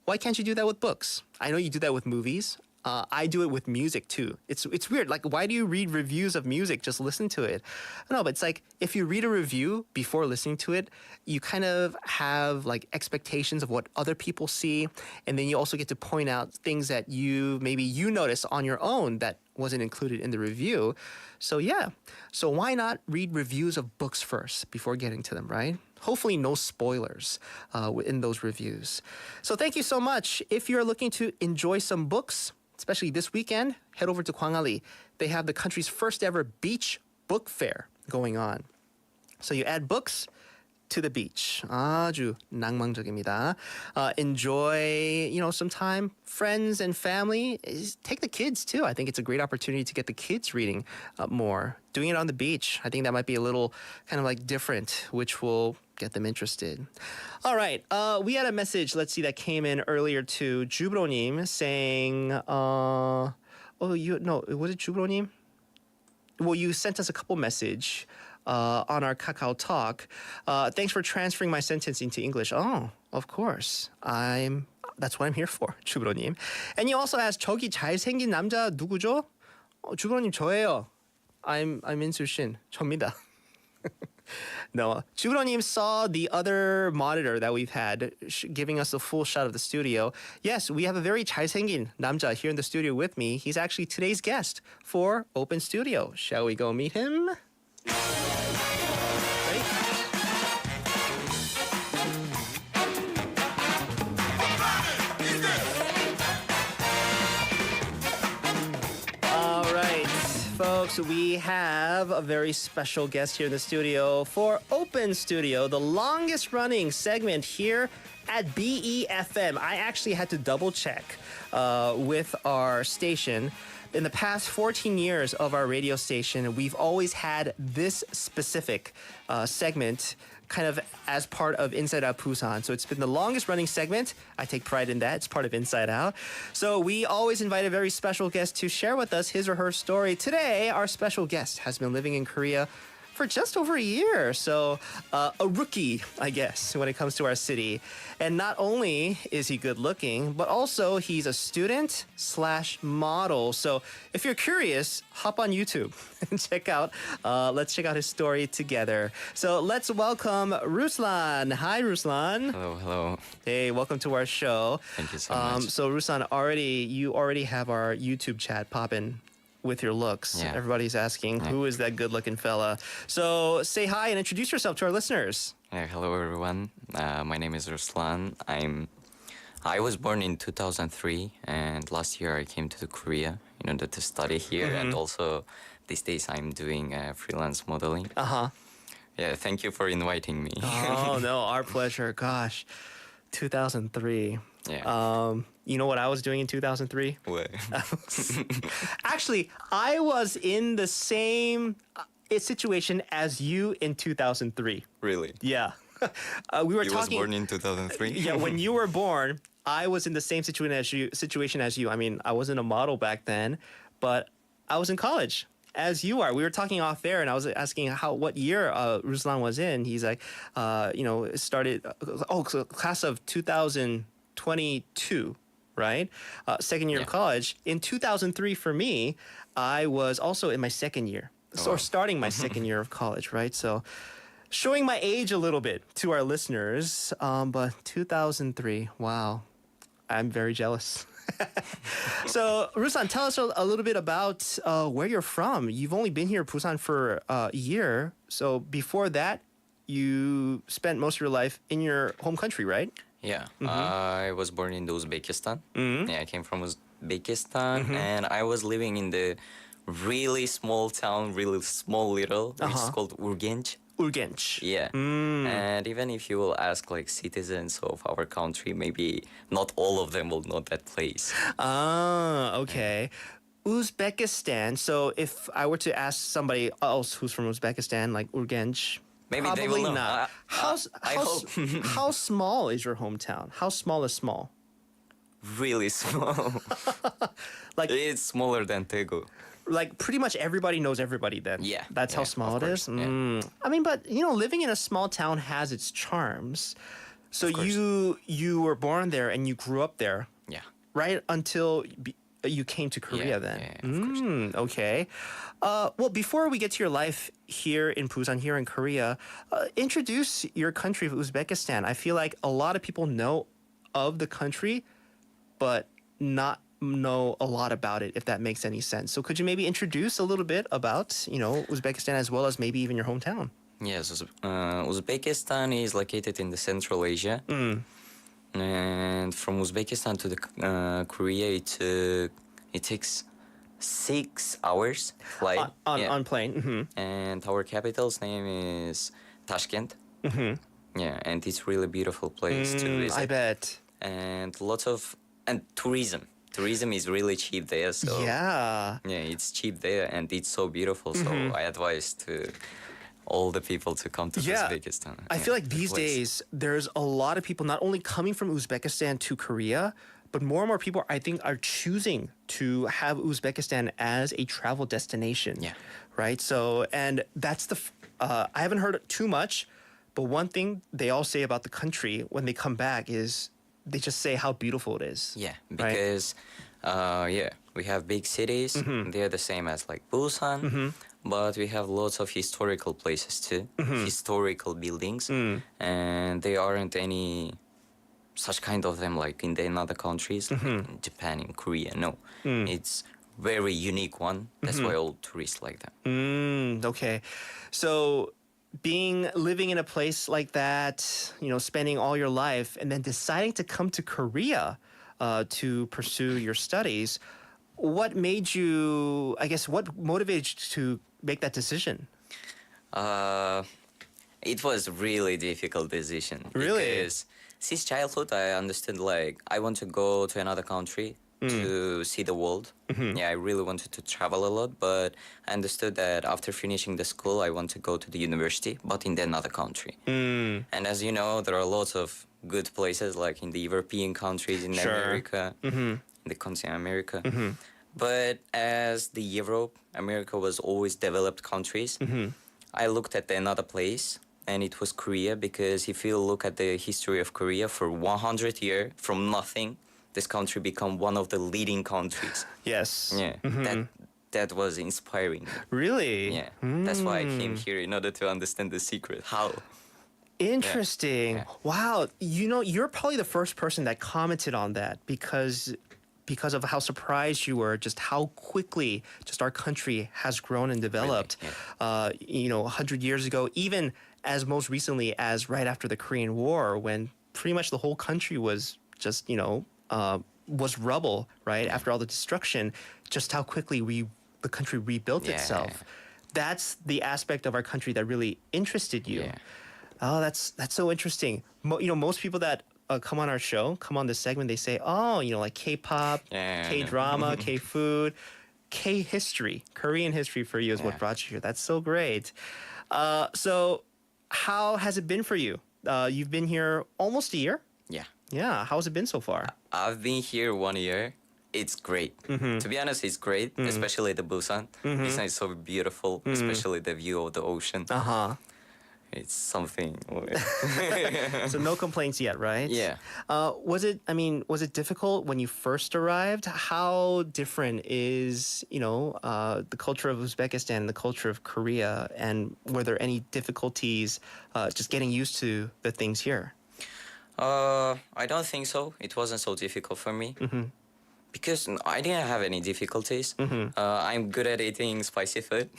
Speaker 4: Why can't you do that with books? I know you do that with movies. I do it with music too. It's weird. Why do you read reviews of music? Just listen to it. No, but it's if you read a review before listening to it, you kind of have expectations of what other people see, and then you also get to point out things that maybe you notice on your own that wasn't included in the review. So yeah. So why not read reviews of books first before getting to them, right? Hopefully no spoilers in those reviews. So thank you so much. If you're looking to enjoy some books, especially this weekend, head over to 광안리. They have the country's first ever beach book fair going on. So you add books to the beach. 아주 낭만적입니다. Enjoy, some time, friends and family. Take the kids too. I think it's a great opportunity to get the kids reading more. Doing it on the beach, I think that might be a little kind of like different, which will get them interested. All right, we had a message, let's see, that came in earlier to Jubro님 saying, was it Jubro님? Well, you sent us a couple message on our Kakao Talk. Thanks for transferring my sentence into English. Oh, of course. That's what I'm here for, 주브로님. And you also asked, 저기 잘생긴 남자 누구죠? 주브로님 저예요. I'm Minsu Shin. 접니다. No, 주브로님 saw the other monitor that we've had giving us a full shot of the studio. Yes, we have a very 잘생긴 남자 here in the studio with me. He's actually today's guest for Open Studio. Shall we go meet him? Folks, we have a very special guest here in the studio for Open Studio, the longest running segment here at BEFM. I actually had to double check with our station. In the past 14 years of our radio station, we've always had this specific segment kind of as part of Inside Out Busan. So it's been the longest running segment. I take pride in that. It's part of Inside Out. So we always invite a very special guest to share with us his or her story. Today, our special guest has been living in Korea for just over a year. So a rookie, I guess, when it comes to our city. And not only is he good looking, but also he's a student/model. So if you're curious, hop on YouTube and let's check out his story together. So let's welcome Ruslan. Hi, Ruslan.
Speaker 17: Hello.
Speaker 4: Hey, welcome to our show.
Speaker 17: Thank you so much.
Speaker 4: So Ruslan, you already have our YouTube chat popping with your looks.
Speaker 17: Yeah.
Speaker 4: Everybody's asking, who is that good-looking fella? So say hi and introduce yourself to our listeners.
Speaker 17: Hello, everyone. My name is Ruslan. I was born in 2003, and last year I came to Korea in order to study here, and also these days I'm doing freelance modeling. Yeah, thank you for inviting me.
Speaker 4: Oh, no, our pleasure. Gosh, 2003.
Speaker 17: Yeah.
Speaker 4: You know what I was doing in 2003?
Speaker 17: What?
Speaker 4: Actually, I was in the same situation as you in 2003.
Speaker 17: Really?
Speaker 4: Yeah. We were
Speaker 17: you
Speaker 4: talking.
Speaker 17: was born in 2003?
Speaker 4: Yeah, when you were born, I was in the same situation as you. I mean, I wasn't a model back then, but I was in college. As you are. We were talking off air, and I was asking what year Ruslan was in. He's like, started, class of 2022, right? Second year of college. In 2003 for me, I was also in my second year. Or starting my second year of college, right? So showing my age a little bit to our listeners. But 2003, wow. I'm very jealous. So, Ruslan, tell us a little bit about where you're from. You've only been here in Busan for a year. So before that, you spent most of your life in your home country, right?
Speaker 17: Yeah. I was born in Uzbekistan. Yeah, I came from Uzbekistan, and I was living in the really small town, really small little, which is called Urgench. Yeah. And even if you will ask like citizens of our country, maybe not all of them will know that place.
Speaker 4: Okay. Uzbekistan. So if I were to ask somebody else who's from Uzbekistan, like Urgench,
Speaker 17: maybe
Speaker 4: probably
Speaker 17: they will know.
Speaker 4: not.
Speaker 17: I hope.
Speaker 4: How small is your hometown? How small is small?
Speaker 17: Really small.
Speaker 4: Like
Speaker 17: it's smaller than Daegu.
Speaker 4: Like pretty much everybody knows everybody then.
Speaker 17: Yeah.
Speaker 4: That's how small it is.
Speaker 17: Yeah.
Speaker 4: I mean, but living in a small town has its charms. So you were born there and you grew up there.
Speaker 17: Yeah.
Speaker 4: Right until you came to Korea then.
Speaker 17: Yeah, of course.
Speaker 4: Okay. Well, before we get to your life here in Busan, here in Korea, introduce your country of Uzbekistan. I feel like a lot of people know of the country, but not know a lot about it, if that makes any sense. So could you maybe introduce a little bit about, Uzbekistan as well as maybe even your hometown?
Speaker 17: Yes, Uzbekistan is located in the Central Asia. And from Uzbekistan to the Korea, it takes 6 hours flight.
Speaker 4: On plane.
Speaker 17: And our capital's name is Tashkent. Yeah, and it's really beautiful place to visit.
Speaker 4: I bet.
Speaker 17: And tourism. Tourism is really cheap there, so
Speaker 4: Yeah.
Speaker 17: it's cheap there and it's so beautiful. So I advise to all the people to come to Uzbekistan.
Speaker 4: I feel like
Speaker 17: the
Speaker 4: these
Speaker 17: place.
Speaker 4: days there's a lot of people not only coming from Uzbekistan to Korea, but more and more people I think are choosing to have Uzbekistan as a travel destination.
Speaker 17: Yeah.
Speaker 4: Right. So and that's I haven't heard too much, but one thing they all say about the country when they come back is they just say how beautiful it is.
Speaker 17: Yeah, because we have big cities. They're the same as like Busan, but we have lots of historical places too, historical buildings, and there aren't any such kind of them like in the other countries, like in Japan, in Korea. No, it's very unique one. That's why all tourists like that.
Speaker 4: Okay, so living in a place like that, spending all your life and then deciding to come to Korea to pursue your studies, what motivated you to make that decision?
Speaker 17: It was really difficult decision.
Speaker 4: Really?
Speaker 17: Because since childhood, I understood like I want to go to another country to see the world. Yeah, I really wanted to travel a lot, but I understood that after finishing the school, I want to go to the university, but in another country. And as you know, there are lots of good places like in the European countries, in America, in the continent America. But as the Europe, America was always developed countries, I looked at another place, and it was Korea, because if you look at the history of Korea, for 100 years, from nothing, this country become one of the leading countries.
Speaker 4: Yes.
Speaker 17: Yeah, that was inspiring.
Speaker 4: Really?
Speaker 17: Yeah, that's why I came here in order to understand the secret. How?
Speaker 4: Interesting.
Speaker 17: Yeah.
Speaker 4: Wow. You're probably the first person that commented on that because of how surprised you were, just how quickly just our country has grown and developed.
Speaker 17: Really?
Speaker 4: 100 years ago, even as most recently as right after the Korean War, when pretty much the whole country was just, was rubble, right? After all the destruction, just how quickly the country rebuilt itself. That's the aspect of our country that really interested you.
Speaker 17: Yeah.
Speaker 4: Oh, that's so interesting. Most people that come on our show, come on this segment, they say, like K-pop, K-drama, K-food, K-history, Korean history for you is what brought you here. That's so great. So how has it been for you? You've been here almost a year?
Speaker 17: Yeah.
Speaker 4: Yeah. How has it been so far?
Speaker 17: I've been here 1 year. It's great. To be honest, it's great, especially the Busan. Busan is so beautiful, especially the view of the ocean. It's something.
Speaker 4: So no complaints yet, right?
Speaker 17: Yeah.
Speaker 4: Was it difficult when you first arrived? How different is, the culture of Uzbekistan and the culture of Korea? And were there any difficulties just getting used to the things here?
Speaker 17: I don't think so. It wasn't so difficult for me. Because I didn't have any difficulties. I'm good at eating spicy food.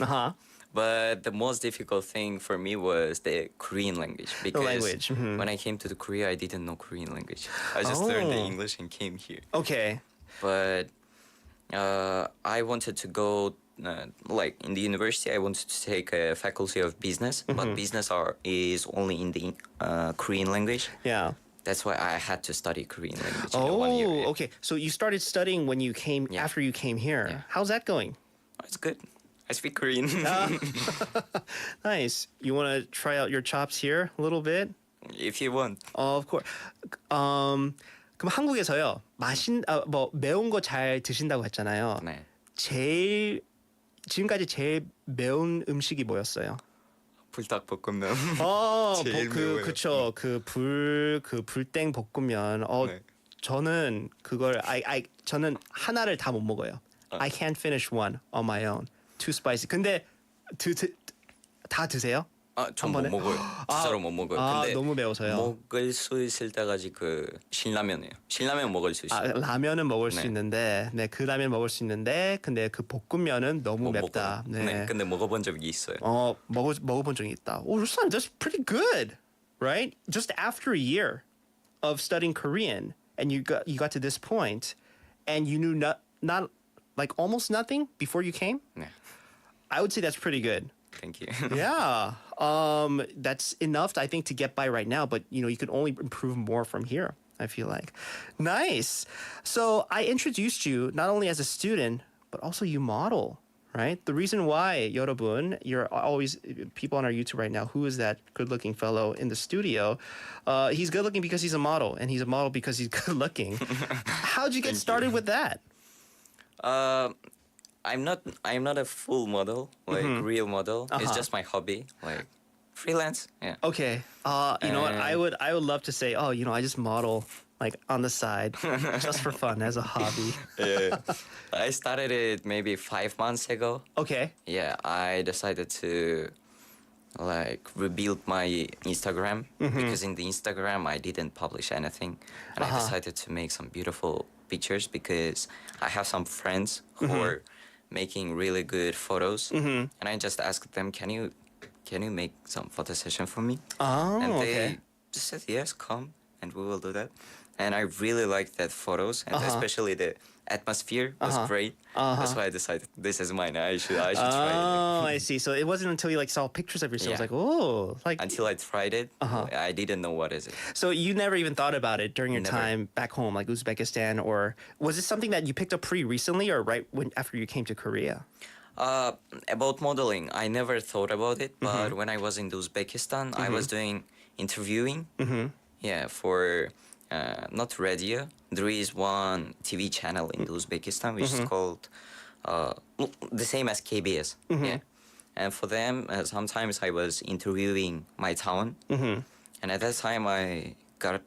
Speaker 17: But the most difficult thing for me was the Korean language. Because when I came to Korea, I didn't know Korean language. I just learned the English and came here.
Speaker 4: Okay.
Speaker 17: But I wanted to go, in the university, I wanted to take a faculty of business. But business is only in the Korean language.
Speaker 4: Yeah.
Speaker 17: That's why I had to study Korean language in 1 year.
Speaker 4: Okay. So you started studying when you came after you came here.
Speaker 17: Yeah.
Speaker 4: How's that going?
Speaker 17: It's good. I speak Korean.
Speaker 4: Nice. You want to try out your chops here a little bit?
Speaker 17: If you want.
Speaker 4: Of course. 그럼 한국에서요. 매운 거 잘 드신다고 했잖아요.
Speaker 17: 네.
Speaker 4: 지금까지 제일 매운 음식이 뭐였어요?
Speaker 17: 불닭볶음면. 제일 매워요.
Speaker 4: 그쵸. 그 불땡 볶음면.
Speaker 17: 네.
Speaker 4: 저는 그걸 저는 하나를 다 못 먹어요. I can't finish one on my own. Too spicy. 근데 다 드세요?
Speaker 17: 전 못 먹어요. 진짜로 못 먹어요. 근데
Speaker 4: 너무 매워서요.
Speaker 17: 먹을 수 있을 때까지 신라면이에요. 신라면 먹을 수 있어요.
Speaker 4: 라면은 먹을 수 있는데, 그 라면 먹을 수 있는데, 근데 그 볶음면은 너무 맵다.
Speaker 17: 네. 근데 먹어본 적이 있어요.
Speaker 4: 먹어본 적이 있다. Ruslan, that's pretty good, right? Just after a year of studying Korean, and you got to this point, and you knew not like almost nothing before you came.
Speaker 17: 네.
Speaker 4: I would say that's pretty good.
Speaker 17: Thank you.
Speaker 4: Yeah. That's enough, I think, to get by right now. But you can only improve more from here, I feel like. Nice. So I introduced you not only as a student, but also you model, right? The reason why, 여러분, you're always people on our YouTube right now. Who is that good-looking fellow in the studio? He's good-looking because he's a model, and he's a model because he's good-looking. How'd you get started with that?
Speaker 17: I'm not a full model, like real model. It's just my hobby, like freelance. Yeah.
Speaker 4: Okay. You know what? I would love to say, I just model like on the side, just for fun as a hobby.
Speaker 17: Yeah. I started it maybe 5 months ago.
Speaker 4: Okay.
Speaker 17: Yeah, I decided to like rebuild my Instagram because in the Instagram I didn't publish anything, and I decided to make some beautiful pictures because I have some friends who are making really good photos, and I just asked them, can you make some photo session for me? And they just said yes, come, and we will do that. And I really liked that photos, and especially the atmosphere was great. That's why I decided this is mine. I should try it.
Speaker 4: Oh, I see. So it wasn't until you saw pictures of yourself,
Speaker 17: Until I tried it, I didn't know what is it.
Speaker 4: So you never even thought about it during your time back home, like Uzbekistan, or was it something that you picked up pretty recently, or right after you came to Korea?
Speaker 17: About modeling, I never thought about it, but when I was in Uzbekistan, I was doing interviewing. Yeah, for not radio. There is one TV channel in Uzbekistan which is called the same as KBS. Yeah, and for them, sometimes I was interviewing my town, and at that time I got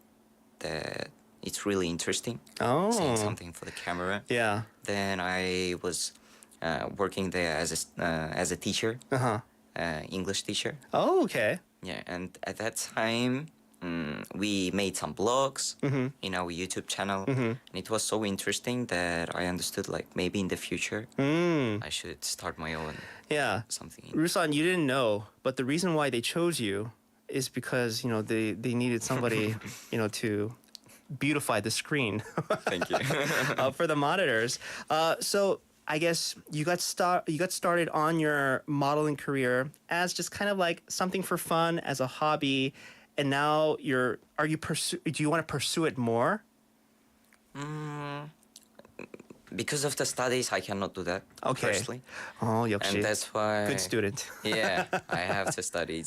Speaker 17: that it's really interesting saying something for the camera.
Speaker 4: Yeah.
Speaker 17: Then I was working there as a teacher, English teacher.
Speaker 4: Oh, okay.
Speaker 17: Yeah, and at that time, we made some blogs in our YouTube channel, and it was so interesting that I understood like maybe in the future I should start my own.
Speaker 4: Yeah.
Speaker 17: Something.
Speaker 4: Ruslan, you didn't know, but the reason why they chose you is because they needed somebody to beautify the screen.
Speaker 17: Thank you.
Speaker 4: For the monitors. So I guess you got started on your modeling career as just kind of like something for fun, as a hobby, and now do you want to pursue it more?
Speaker 17: Because of the studies, I cannot do that.
Speaker 4: Okay.
Speaker 17: Firstly.
Speaker 4: Oh, 역시.
Speaker 17: And that's why.
Speaker 4: Good student.
Speaker 17: Yeah, I have to study.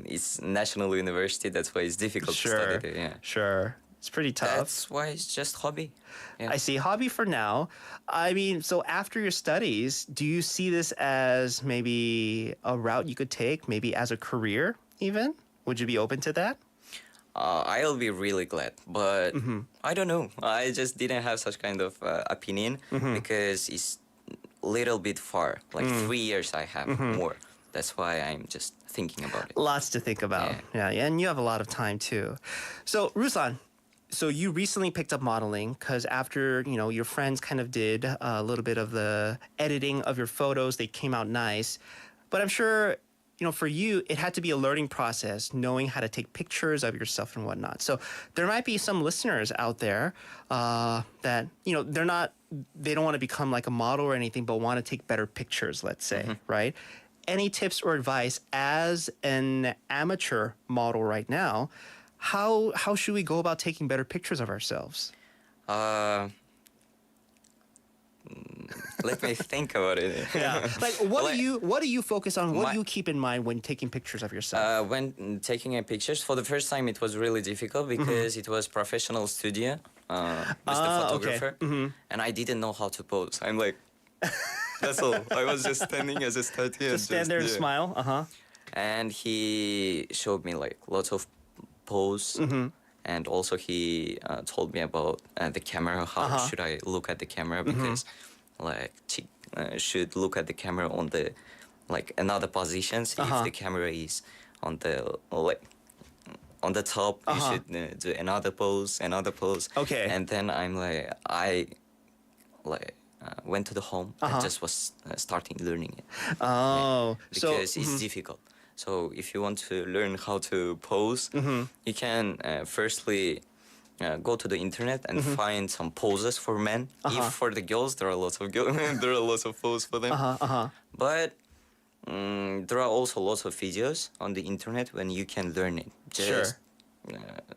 Speaker 17: It's national university. That's why it's difficult to study there. Yeah.
Speaker 4: Sure. It's pretty tough.
Speaker 17: That's why it's just hobby. Yeah.
Speaker 4: I see. Hobby for now. I mean, so after your studies, do you see this as maybe a route you could take, maybe as a career even? Would you be open to that?
Speaker 17: I'll be really glad, but I don't know. I just didn't have such kind of opinion because it's a little bit far. Like 3 years I have more. That's why I'm just thinking about it.
Speaker 4: Lots to think about. Yeah, and you have a lot of time too. So, Ruslan, so you recently picked up modeling because after, your friends kind of did a little bit of the editing of your photos, they came out nice. But I'm sure, for you, it had to be a learning process, knowing how to take pictures of yourself and whatnot. So there might be some listeners out there that, they don't want to become like a model or anything, but want to take better pictures, let's say, right? Any tips or advice as an amateur model right now? How should we go about taking better pictures of ourselves?
Speaker 17: Let me think about it.
Speaker 4: Yeah. Like, what do you focus on? What do you keep in mind when taking pictures of yourself?
Speaker 17: When taking pictures, for the first time, it was really difficult because it was professional studio with the photographer, and I didn't know how to pose. I'm like, that's all. I was just standing as a statue.
Speaker 4: Just stand there and smile.
Speaker 17: And he showed me like lots of pose. And also he told me about the camera. How should I look at the camera? Because like should look at the camera on the like another positions. If the camera is on the on the top, you should do another pose.
Speaker 4: Okay.
Speaker 17: And then I went to the home and just was starting learning it.
Speaker 4: Oh,
Speaker 17: because it's difficult. So if you want to learn how to pose, you can firstly go to the internet and find some poses for men. If for the girls, there are lots of poses for them. But And there are also lots of videos on the internet when you can learn it. Just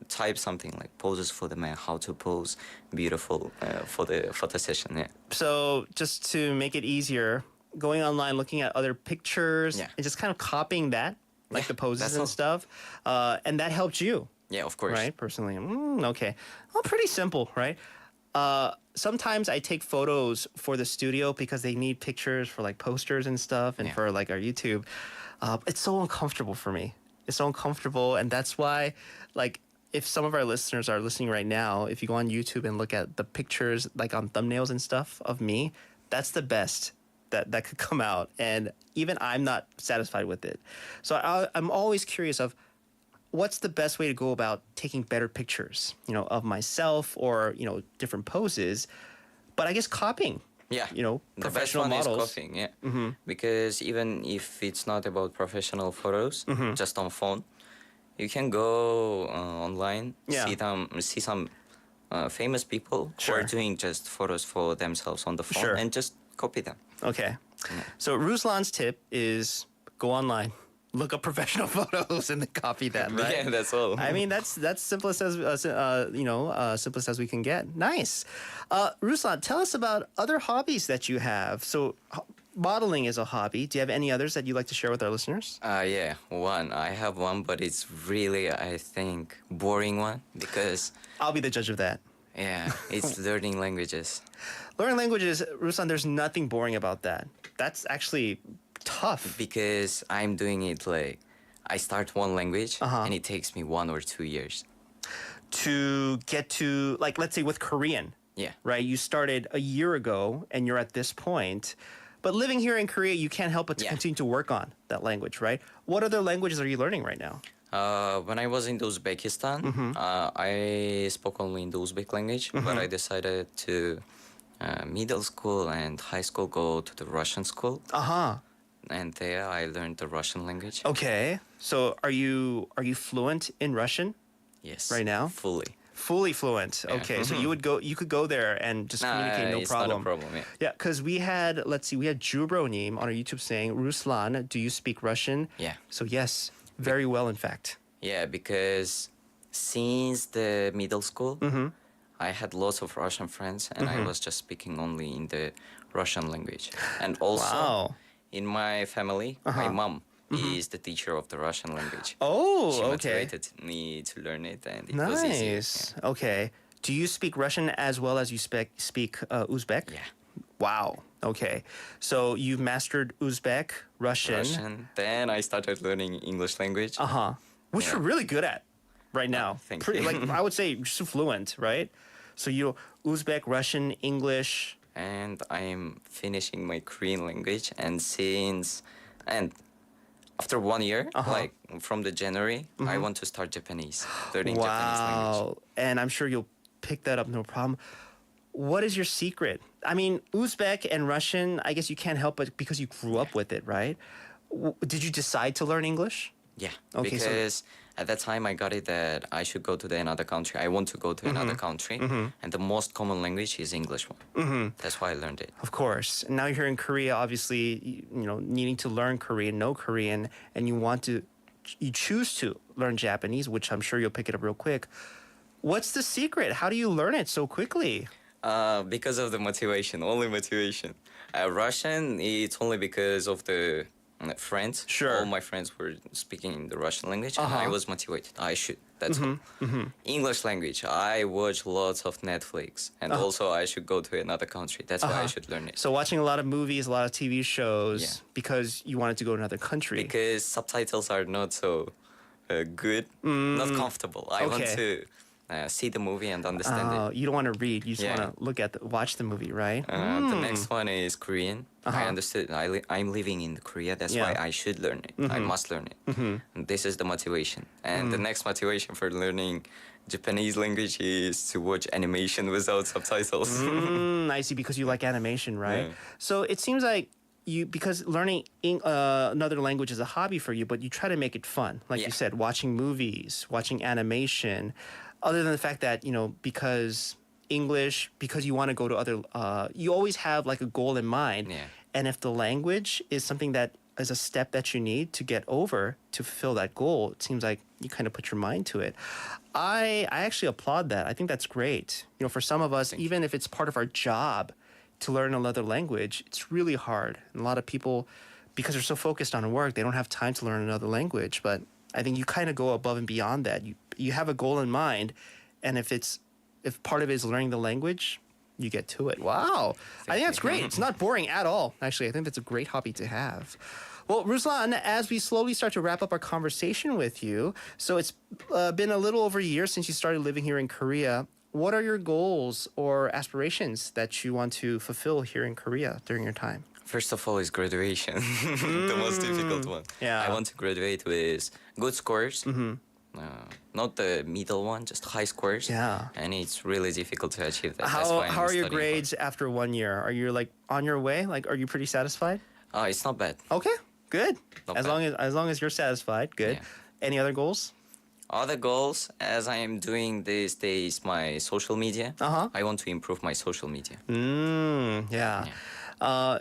Speaker 17: type something like poses for the man, how to pose beautiful for the photo session. Yeah.
Speaker 4: So just to make it easier, going online, looking at other pictures, and just kind of copying that, like the poses and stuff, and that helped you.
Speaker 17: Yeah, of course.
Speaker 4: Right, personally. Okay. Well, pretty simple, right? Sometimes I take photos for the studio because they need pictures for like posters and stuff and for like our YouTube. It's so uncomfortable for me. It's so uncomfortable, and that's why, like, if some of our listeners are listening right now, if you go on YouTube and look at the pictures, like on thumbnails and stuff of me, that's the best that could come out, and even I'm not satisfied with it. So I'm always curious of what's the best way to go about taking better pictures, you know, of myself or, you know, different poses, but I guess copying.
Speaker 17: Yeah,
Speaker 4: you know, professional
Speaker 17: the best one
Speaker 4: models.
Speaker 17: is copying, yeah. Because even if it's not about professional photos, just on phone, you can go online, see some famous people who are doing just photos for themselves on the phone and just copy them.
Speaker 4: Okay. So Ruslan's tip is go online, look up professional photos, and then copy them. Right?
Speaker 17: Yeah, that's all.
Speaker 4: I mean, that's simplest as simplest as we can get. Nice. Ruslan, tell us about other hobbies that you have. So, modeling is a hobby. Do you have any others that you'd like to share with our listeners?
Speaker 17: Yeah, one. I have one, but it's really, I think, boring one because
Speaker 4: I'll be the judge of that.
Speaker 17: Yeah, it's learning languages.
Speaker 4: Learning languages, Ruslan, there's nothing boring about that. That's actually tough.
Speaker 17: Because I'm doing it like, I start one language and it takes me 1 or 2 years.
Speaker 4: To get to, like, let's say with Korean.
Speaker 17: Yeah.
Speaker 4: Right? You started a year ago and you're at this point. But living here in Korea, you can't help but to continue to work on that language, right? What other languages are you learning right now?
Speaker 17: When I was in Uzbekistan, I spoke only in the Uzbek language, but I decided to middle school and high school go to the Russian school. And there I learned the Russian language.
Speaker 4: Okay. So are you fluent in Russian?
Speaker 17: Yes.
Speaker 4: Right now? Fully fluent.
Speaker 17: Yeah.
Speaker 4: Okay. So you could go there and just communicate, no
Speaker 17: it's
Speaker 4: problem.
Speaker 17: not a problem, yeah.
Speaker 4: Yeah, because we had Jubronim on our YouTube saying, Ruslan, do you speak Russian?
Speaker 17: Yeah.
Speaker 4: So yes, very well, in fact.
Speaker 17: Yeah, because since the middle school, I had lots of Russian friends, and I was just speaking only in the Russian language. And also, in my family, my mom is the teacher of the Russian language.
Speaker 4: Oh,
Speaker 17: she
Speaker 4: okay.
Speaker 17: motivated me to learn it, and it was easy.
Speaker 4: Nice. Okay. Do you speak Russian as well as you speak Uzbek?
Speaker 17: Yeah.
Speaker 4: Wow. Okay. So you've mastered Uzbek, Russian.
Speaker 17: Then I started learning English language.
Speaker 4: Which you're really good at right now.
Speaker 17: Thank you.
Speaker 4: Like I would say, just fluent, right? So you Uzbek, Russian, English.
Speaker 17: And I'm finishing my Korean language, and after 1 year, like from the January, I want to start Japanese, learning Japanese language.
Speaker 4: And I'm sure you'll pick that up, no problem. What is your secret? I mean, Uzbek and Russian, I guess you can't help it because you grew up with it, right? Did you decide to learn English?
Speaker 17: Yeah,
Speaker 4: Okay,
Speaker 17: because at that time I got it that I should go to another country. I want to go to another country, and the most common language is English one. That's why I learned it.
Speaker 4: Of course. And now you're here in Korea, obviously, you know, needing to learn Korean, know Korean, and you choose to learn Japanese, which I'm sure you'll pick it up real quick. What's the secret? How do you learn it so quickly?
Speaker 17: Because of the motivation, only motivation. Russian, it's only because of the friends.
Speaker 4: Sure.
Speaker 17: All my friends were speaking the Russian language, and I was motivated. I should. That's all. English language, I watch lots of Netflix, and also I should go to another country. That's why I should learn it.
Speaker 4: So watching a lot of movies, a lot of TV shows, because you wanted to go to another country.
Speaker 17: Because subtitles are not so good, not comfortable. I want to see the movie and understand it.
Speaker 4: You don't want to read. You just want to watch the movie, right?
Speaker 17: The next one is Korean. I understood. I'm living in Korea. That's why I should learn it. I must learn it. And this is the motivation. And the next motivation for learning Japanese language is to watch animation without subtitles.
Speaker 4: I see, because you like animation, right?
Speaker 17: Yeah.
Speaker 4: So it seems like because learning another language is a hobby for you, but you try to make it fun. Like you said, watching movies, watching animation. Other than the fact that, you know, because English, because you want to go to other, you always have like a goal in mind.
Speaker 17: Yeah.
Speaker 4: And if the language is something that is a step that you need to get over to fulfill that goal. It seems like you kind of put your mind to it. I actually applaud that. I think that's great. You know, for some of us, even if it's part of our job to learn another language, it's really hard. And a lot of people, because they're so focused on work, they don't have time to learn another language. But I think you kind of go above and beyond that. You have a goal in mind, and if part of it is learning the language, you get to it. Wow. I think that's great. It's not boring at all. Actually, I think that's a great hobby to have. Well, Ruslan, as we slowly start to wrap up our conversation with you, so it's been a little over a year since you started living here in Korea. What are your goals or aspirations that you want to fulfill here in Korea during your time?
Speaker 17: First of all is graduation, the most difficult one.
Speaker 4: Yeah.
Speaker 17: I want to graduate with good scores. Not the middle one, just high scores.
Speaker 4: Yeah.
Speaker 17: And it's really difficult to achieve that. That's why
Speaker 4: How
Speaker 17: I'm
Speaker 4: are your
Speaker 17: studying
Speaker 4: grades after 1 year? Are you like on your way? Like, are you pretty satisfied?
Speaker 17: It's not bad.
Speaker 4: Okay, good.
Speaker 17: Not
Speaker 4: As long as you're satisfied, good.
Speaker 17: Yeah.
Speaker 4: Any other goals?
Speaker 17: Other goals, as I am doing these days, my social media. I want to improve my social media.
Speaker 4: Yeah.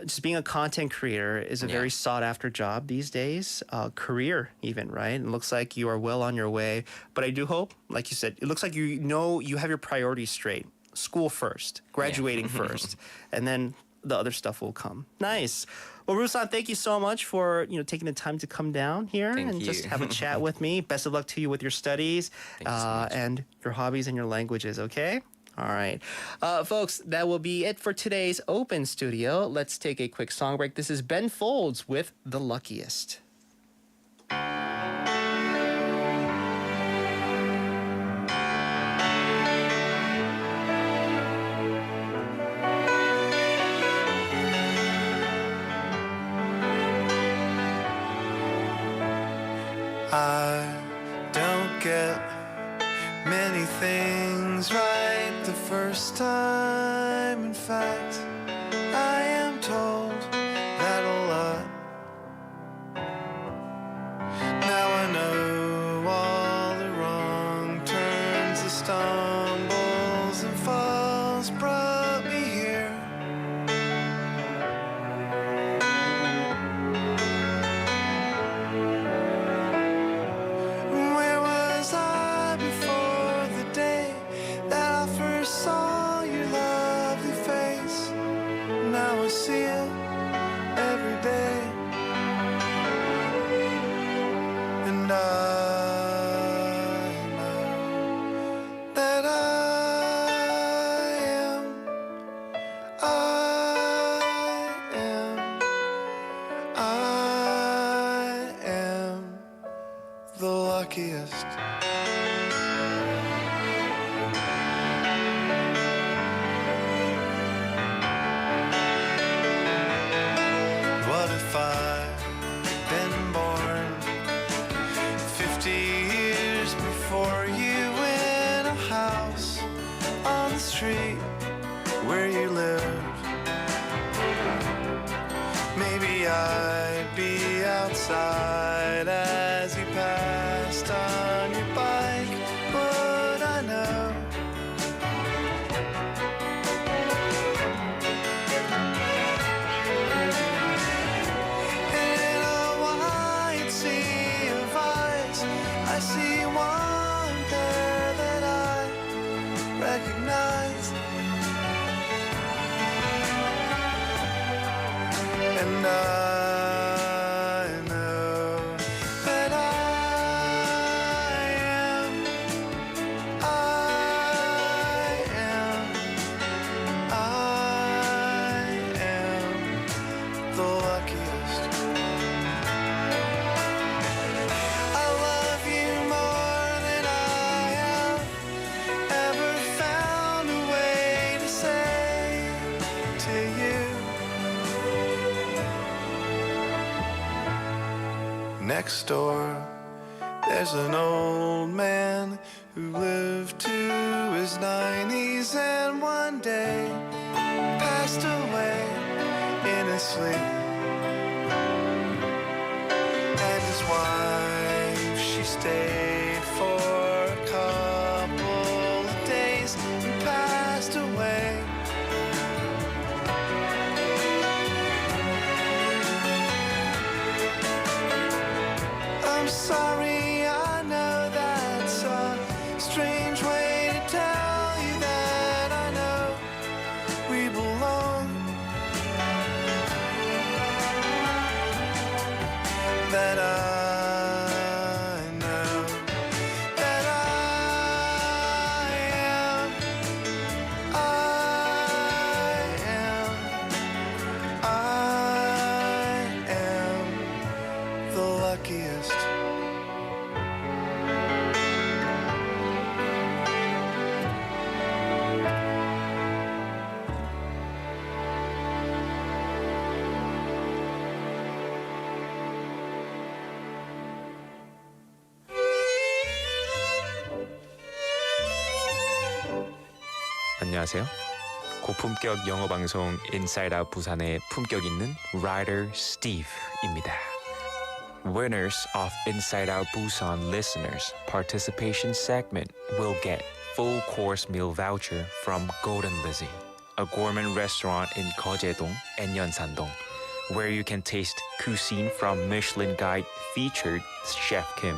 Speaker 4: Just being a content creator is a very sought after job these days, career even, right? It looks like you are well on your way. But I do hope, like you said, it looks like you know you have your priorities straight. School first, graduating first, and then the other stuff will come. Nice. Well, Ruslan, thank you so much for taking the time to come down here and just have a chat with me. Best of luck to you with your studies and your hobbies and your languages, okay? All right. Folks, that will be it for today's Open Studio. Let's take a quick song break. This is Ben Folds with The Luckiest.
Speaker 18: I don't get many things right the first time. In fact, I am told that a lot. Now I know all the wrong turns, the stumbles and falls brought me here. Where was I before the day that I first saw your lovely face? Now I see it every day, and I know that I am the luckiest. What if I'd been born 50 years before you in a house on the street where you live? Maybe I'd be outside as you passed on your bike. Would I know? In a wide sea of eyes, I see one there that I recognize. And I know that I am the luckiest. I love you more than I have ever found a way to say to you. Next door, there's an old man who lived to his 90s and one day passed away in his sleep. And his wife, she stayed for a couple of days and passed away. I'm sorry, I know that's a strange way to tell you that I know we belong. That I know that I am the luckiest.
Speaker 19: 안녕하세요. 고품격 영어 방송 인사이드 아웃 부산의 품격 있는 라이더 스티브입니다. Winners of Inside Out Busan listeners participation segment will get full course meal voucher from Golden Lizzie, a gourmet restaurant in Geojedong and Yeonsandong, where you can taste cuisine from Michelin Guide featured Chef Kim.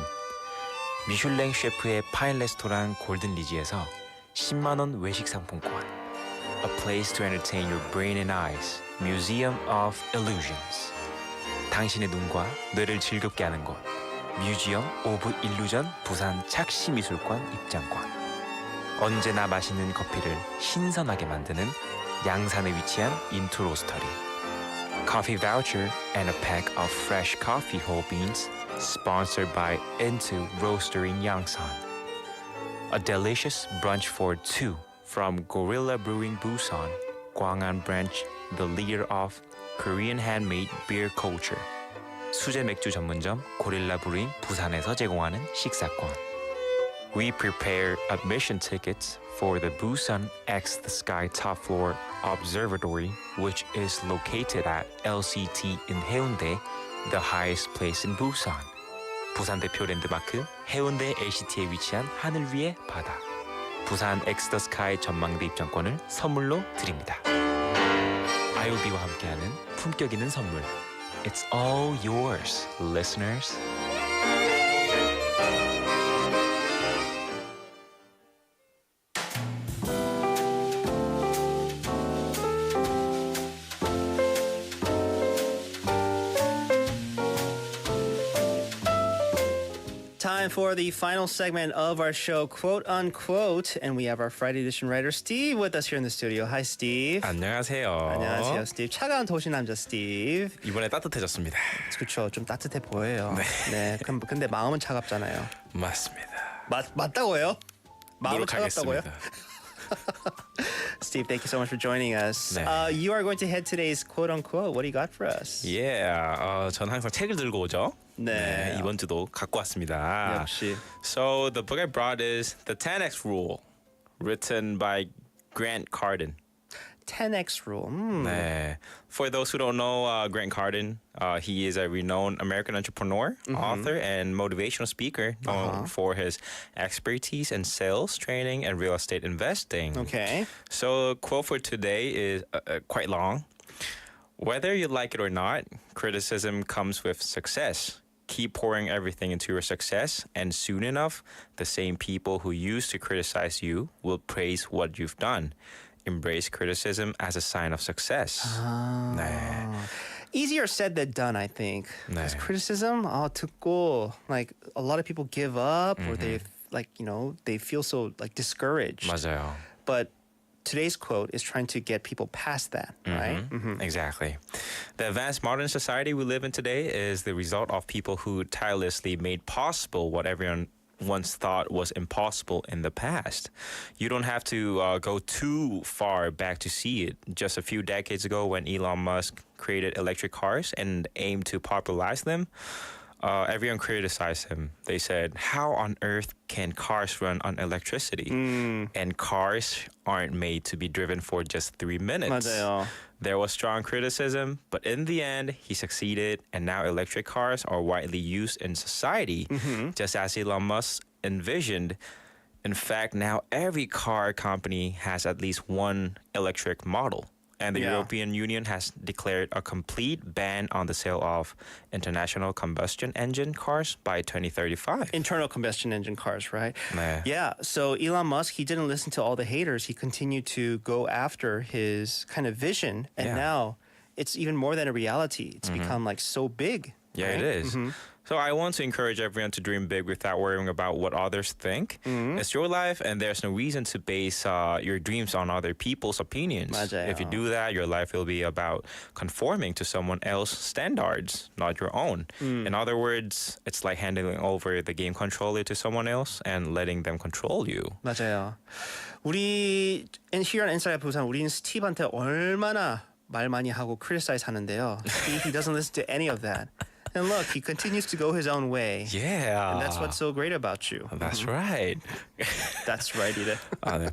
Speaker 19: 미슐랭 셰프의 파인 레스토랑 골든 리지에서 10만 원 외식 상품권. A place to entertain your brain and eyes. Museum of Illusions. 당신의 눈과 뇌를 즐겁게 하는 곳. 뮤지엄 오브 일루전 부산 착시미술관 입장권. 언제나 맛있는 커피를 신선하게 만드는 양산에 위치한 인투 로스터리. Coffee voucher and a pack of fresh coffee whole beans sponsored by Into Roastery in Yangsan. A delicious brunch for two from Gorilla Brewing Busan, Gwangan branch, the leader of Korean handmade beer culture. 수제 맥주 전문점 고릴라 브루잉 부산에서 제공하는 식사권. We prepare admission tickets for the Busan X the Sky Top Floor Observatory, which is located at LCT in Haeundae, the highest place in Busan. 부산 대표 랜드마크 해운대 LCT에 위치한 하늘 위의 바다. 부산 엑스 더 스카이 전망대 입장권을 선물로 드립니다. IOB와 함께하는 품격 있는 선물. It's all yours, listeners.
Speaker 4: Time for the final segment of our show, quote unquote, and we have our Friday edition writer Steve with us here in the studio. Hi, Steve.
Speaker 6: 안녕하세요.
Speaker 4: 안녕하세요, Steve. 차가운 도시 남자 Steve.
Speaker 6: 이번에 따뜻해졌습니다.
Speaker 4: 그렇죠, 좀 따뜻해 보여요. 네. 근데 마음은 차갑잖아요.
Speaker 6: 맞습니다.
Speaker 4: 맞다고요? 마음은
Speaker 6: 노력하겠습니다.
Speaker 4: 차갑다고요? Steve, thank you so much for joining us.
Speaker 6: 네.
Speaker 4: You are going to head today's quote unquote. What do you got for us?
Speaker 6: Yeah, 저는 항상 책을 들고 오죠.
Speaker 4: 네.
Speaker 6: 이번 주도 갖고 왔습니다.
Speaker 4: 역시.
Speaker 6: So the book I brought is The 10X Rule, written by Grant Cardin.
Speaker 4: 10X Rule.
Speaker 6: 네. For those who don't know Grant Cardin, he is a renowned American entrepreneur, author, and motivational speaker known for his expertise in sales, training, and real estate investing.
Speaker 4: Okay.
Speaker 6: So the quote for today is quite long. Whether you like it or not, criticism comes with success. Keep pouring everything into your success, and soon enough, the same people who used to criticize you will praise what you've done. Embrace criticism as a sign of success. 네.
Speaker 4: Easier said than done, I think. Because criticism, 듣고, like a lot of people give up or they they feel so like discouraged.
Speaker 6: 맞아요.
Speaker 4: But today's quote is trying to get people past that, right?
Speaker 6: Exactly. The advanced modern society we live in today is the result of people who tirelessly made possible what everyone once thought was impossible in the past. You don't have to go too far back to see it. Just a few decades ago when Elon Musk created electric cars and aimed to popularize them, everyone criticized him. They said, how on earth can cars run on electricity? And cars aren't made to be driven for just 3 minutes.
Speaker 4: 맞아요.
Speaker 6: There was strong criticism, but in the end, he succeeded, and now electric cars are widely used in society, just as Elon Musk envisioned. In fact, now every car company has at least one electric model. And the
Speaker 4: Yeah.
Speaker 6: European Union has declared a complete ban on the sale of international combustion engine cars by 2035.
Speaker 4: Internal combustion engine cars, right?
Speaker 6: 네.
Speaker 4: Yeah. So Elon Musk, he didn't listen to all the haters. He continued to go after his kind of vision, and
Speaker 6: Yeah.
Speaker 4: now it's even more than a reality. It's become like so big.
Speaker 6: Yeah,
Speaker 4: right?
Speaker 6: it is.
Speaker 4: Mhm.
Speaker 6: So I want to encourage everyone to dream big without worrying about what others think. It's your life, and there's no reason to base your dreams on other people's opinions.
Speaker 4: 맞아요.
Speaker 6: If you do that, your life will be about conforming to someone else's standards, not your own. In other words, it's like handing over the game controller to someone else and letting them control you.
Speaker 4: 맞아요. 우리 here on Inside Busan, 우리는 스티브한테 얼마나 말 많이 하고 criticize 하는데요. Steve, he doesn't listen to any of that. And look, he continues to go his own way.
Speaker 6: Yeah.
Speaker 4: And that's what's so great about you.
Speaker 6: That's right.
Speaker 4: That's right, Ida.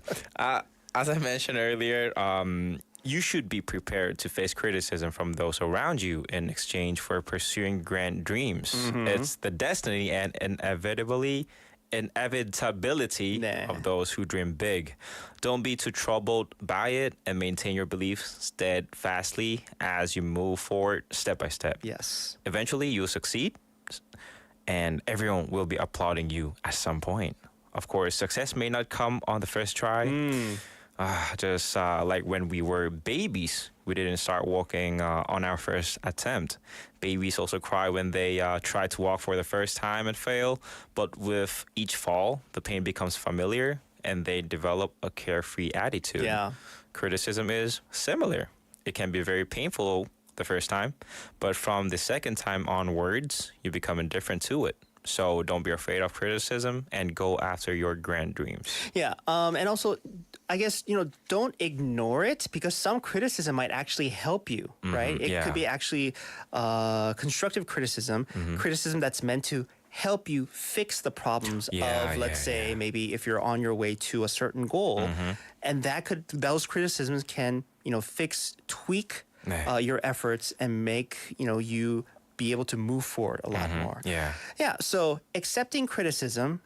Speaker 6: As I mentioned earlier, you should be prepared to face criticism from those around you in exchange for pursuing grand dreams. It's the destiny and inevitability of those who dream big. Don't be too troubled by it and maintain your beliefs steadfastly as you move forward step by step.
Speaker 4: Yes.
Speaker 6: Eventually, you'll succeed, and everyone will be applauding you at some point. Of course, success may not come on the first try. Just like when we were babies, we didn't start walking on our first attempt. Babies also cry when they try to walk for the first time and fail. But with each fall, the pain becomes familiar and they develop a carefree attitude.
Speaker 4: Yeah.
Speaker 6: Criticism is similar. It can be very painful the first time, but from the second time onwards, you become indifferent to it. So don't be afraid of criticism and go after your grand dreams.
Speaker 4: Yeah, and also, I guess, don't ignore it because some criticism might actually help you, right? It could be actually constructive criticism, criticism that's meant to help you fix the problems of, let's say, maybe if you're on your way to a certain goal, and those criticisms can, tweak your efforts and make, you be able to move forward a lot more.
Speaker 6: Yeah.
Speaker 4: Yeah, so accepting criticism,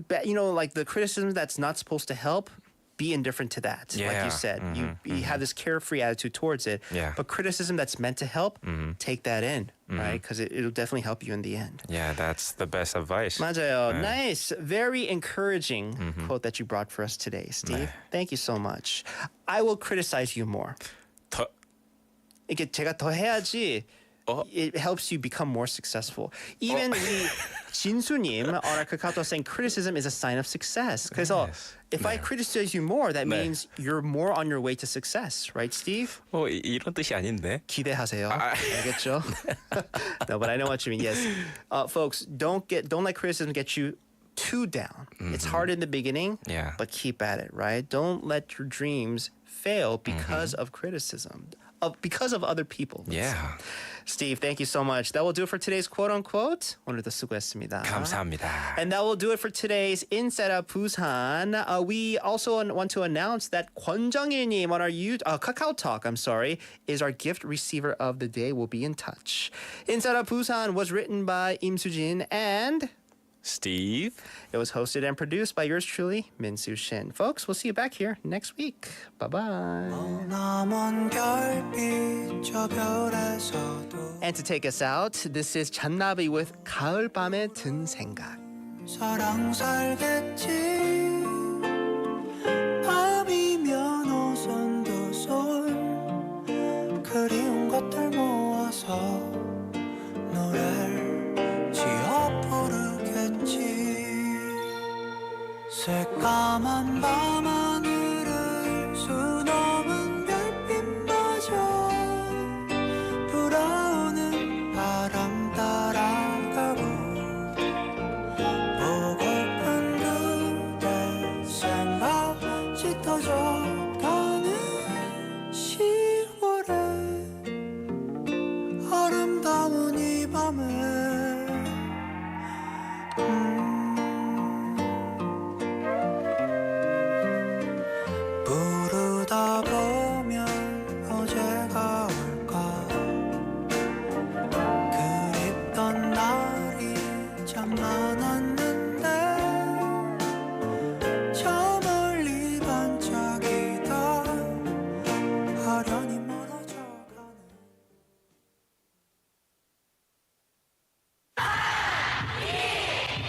Speaker 4: but like the criticism that's not supposed to help, be indifferent to that. Like you said, you have this carefree attitude towards it.
Speaker 6: Yeah.
Speaker 4: But criticism that's meant to help, take that in, right? Because it'll definitely help you in the end.
Speaker 6: Yeah, that's the best advice.
Speaker 4: 맞아요. Nice. Very encouraging quote that you brought for us today, Steve. Thank you so much. I will criticize you more. 이게 제가 더 해야지 it helps you become more successful. Even 우리 진수님 on our Kakao saying criticism is a sign of success. 그래서 if I criticize you more, that means you're more on your way to success, right, Steve?
Speaker 6: 이런 뜻이 아닌데.
Speaker 4: 기대하세요. 알겠죠? No, but I know what you mean. Yes, folks, don't let criticism get you too down. It's hard in the beginning, but keep at it, right? Don't let your dreams fail because of criticism. Because of other people.
Speaker 6: Yeah.
Speaker 4: Steve, thank you so much. That will do it for today's quote unquote. 오늘도 수고했습니다.
Speaker 6: 감사합니다.
Speaker 4: And that will do it for today's Inside Out Busan. We also want to announce that 권정일님 on our Kakao Talk, is our gift receiver of the day. We'll be in touch. Inside Out Busan was written by Im Soo-jin and
Speaker 6: Steve.
Speaker 4: It was hosted and produced by yours truly, Min Soo Shin. Folks, we'll see you back here next week. Bye-bye. And to take us out, this is 잔나비 with 가을밤에 든 생각.
Speaker 18: 사랑 살겠지 밤이면 오손도손 그리운 것들 모아서 노래를 지어 부르겠지 새까만 밤하늘을 수놓은 별빛마저 불어오는 바람 따라가고 보고픈 그대 생각 짙어져가는 10월에 아름다운 이 밤에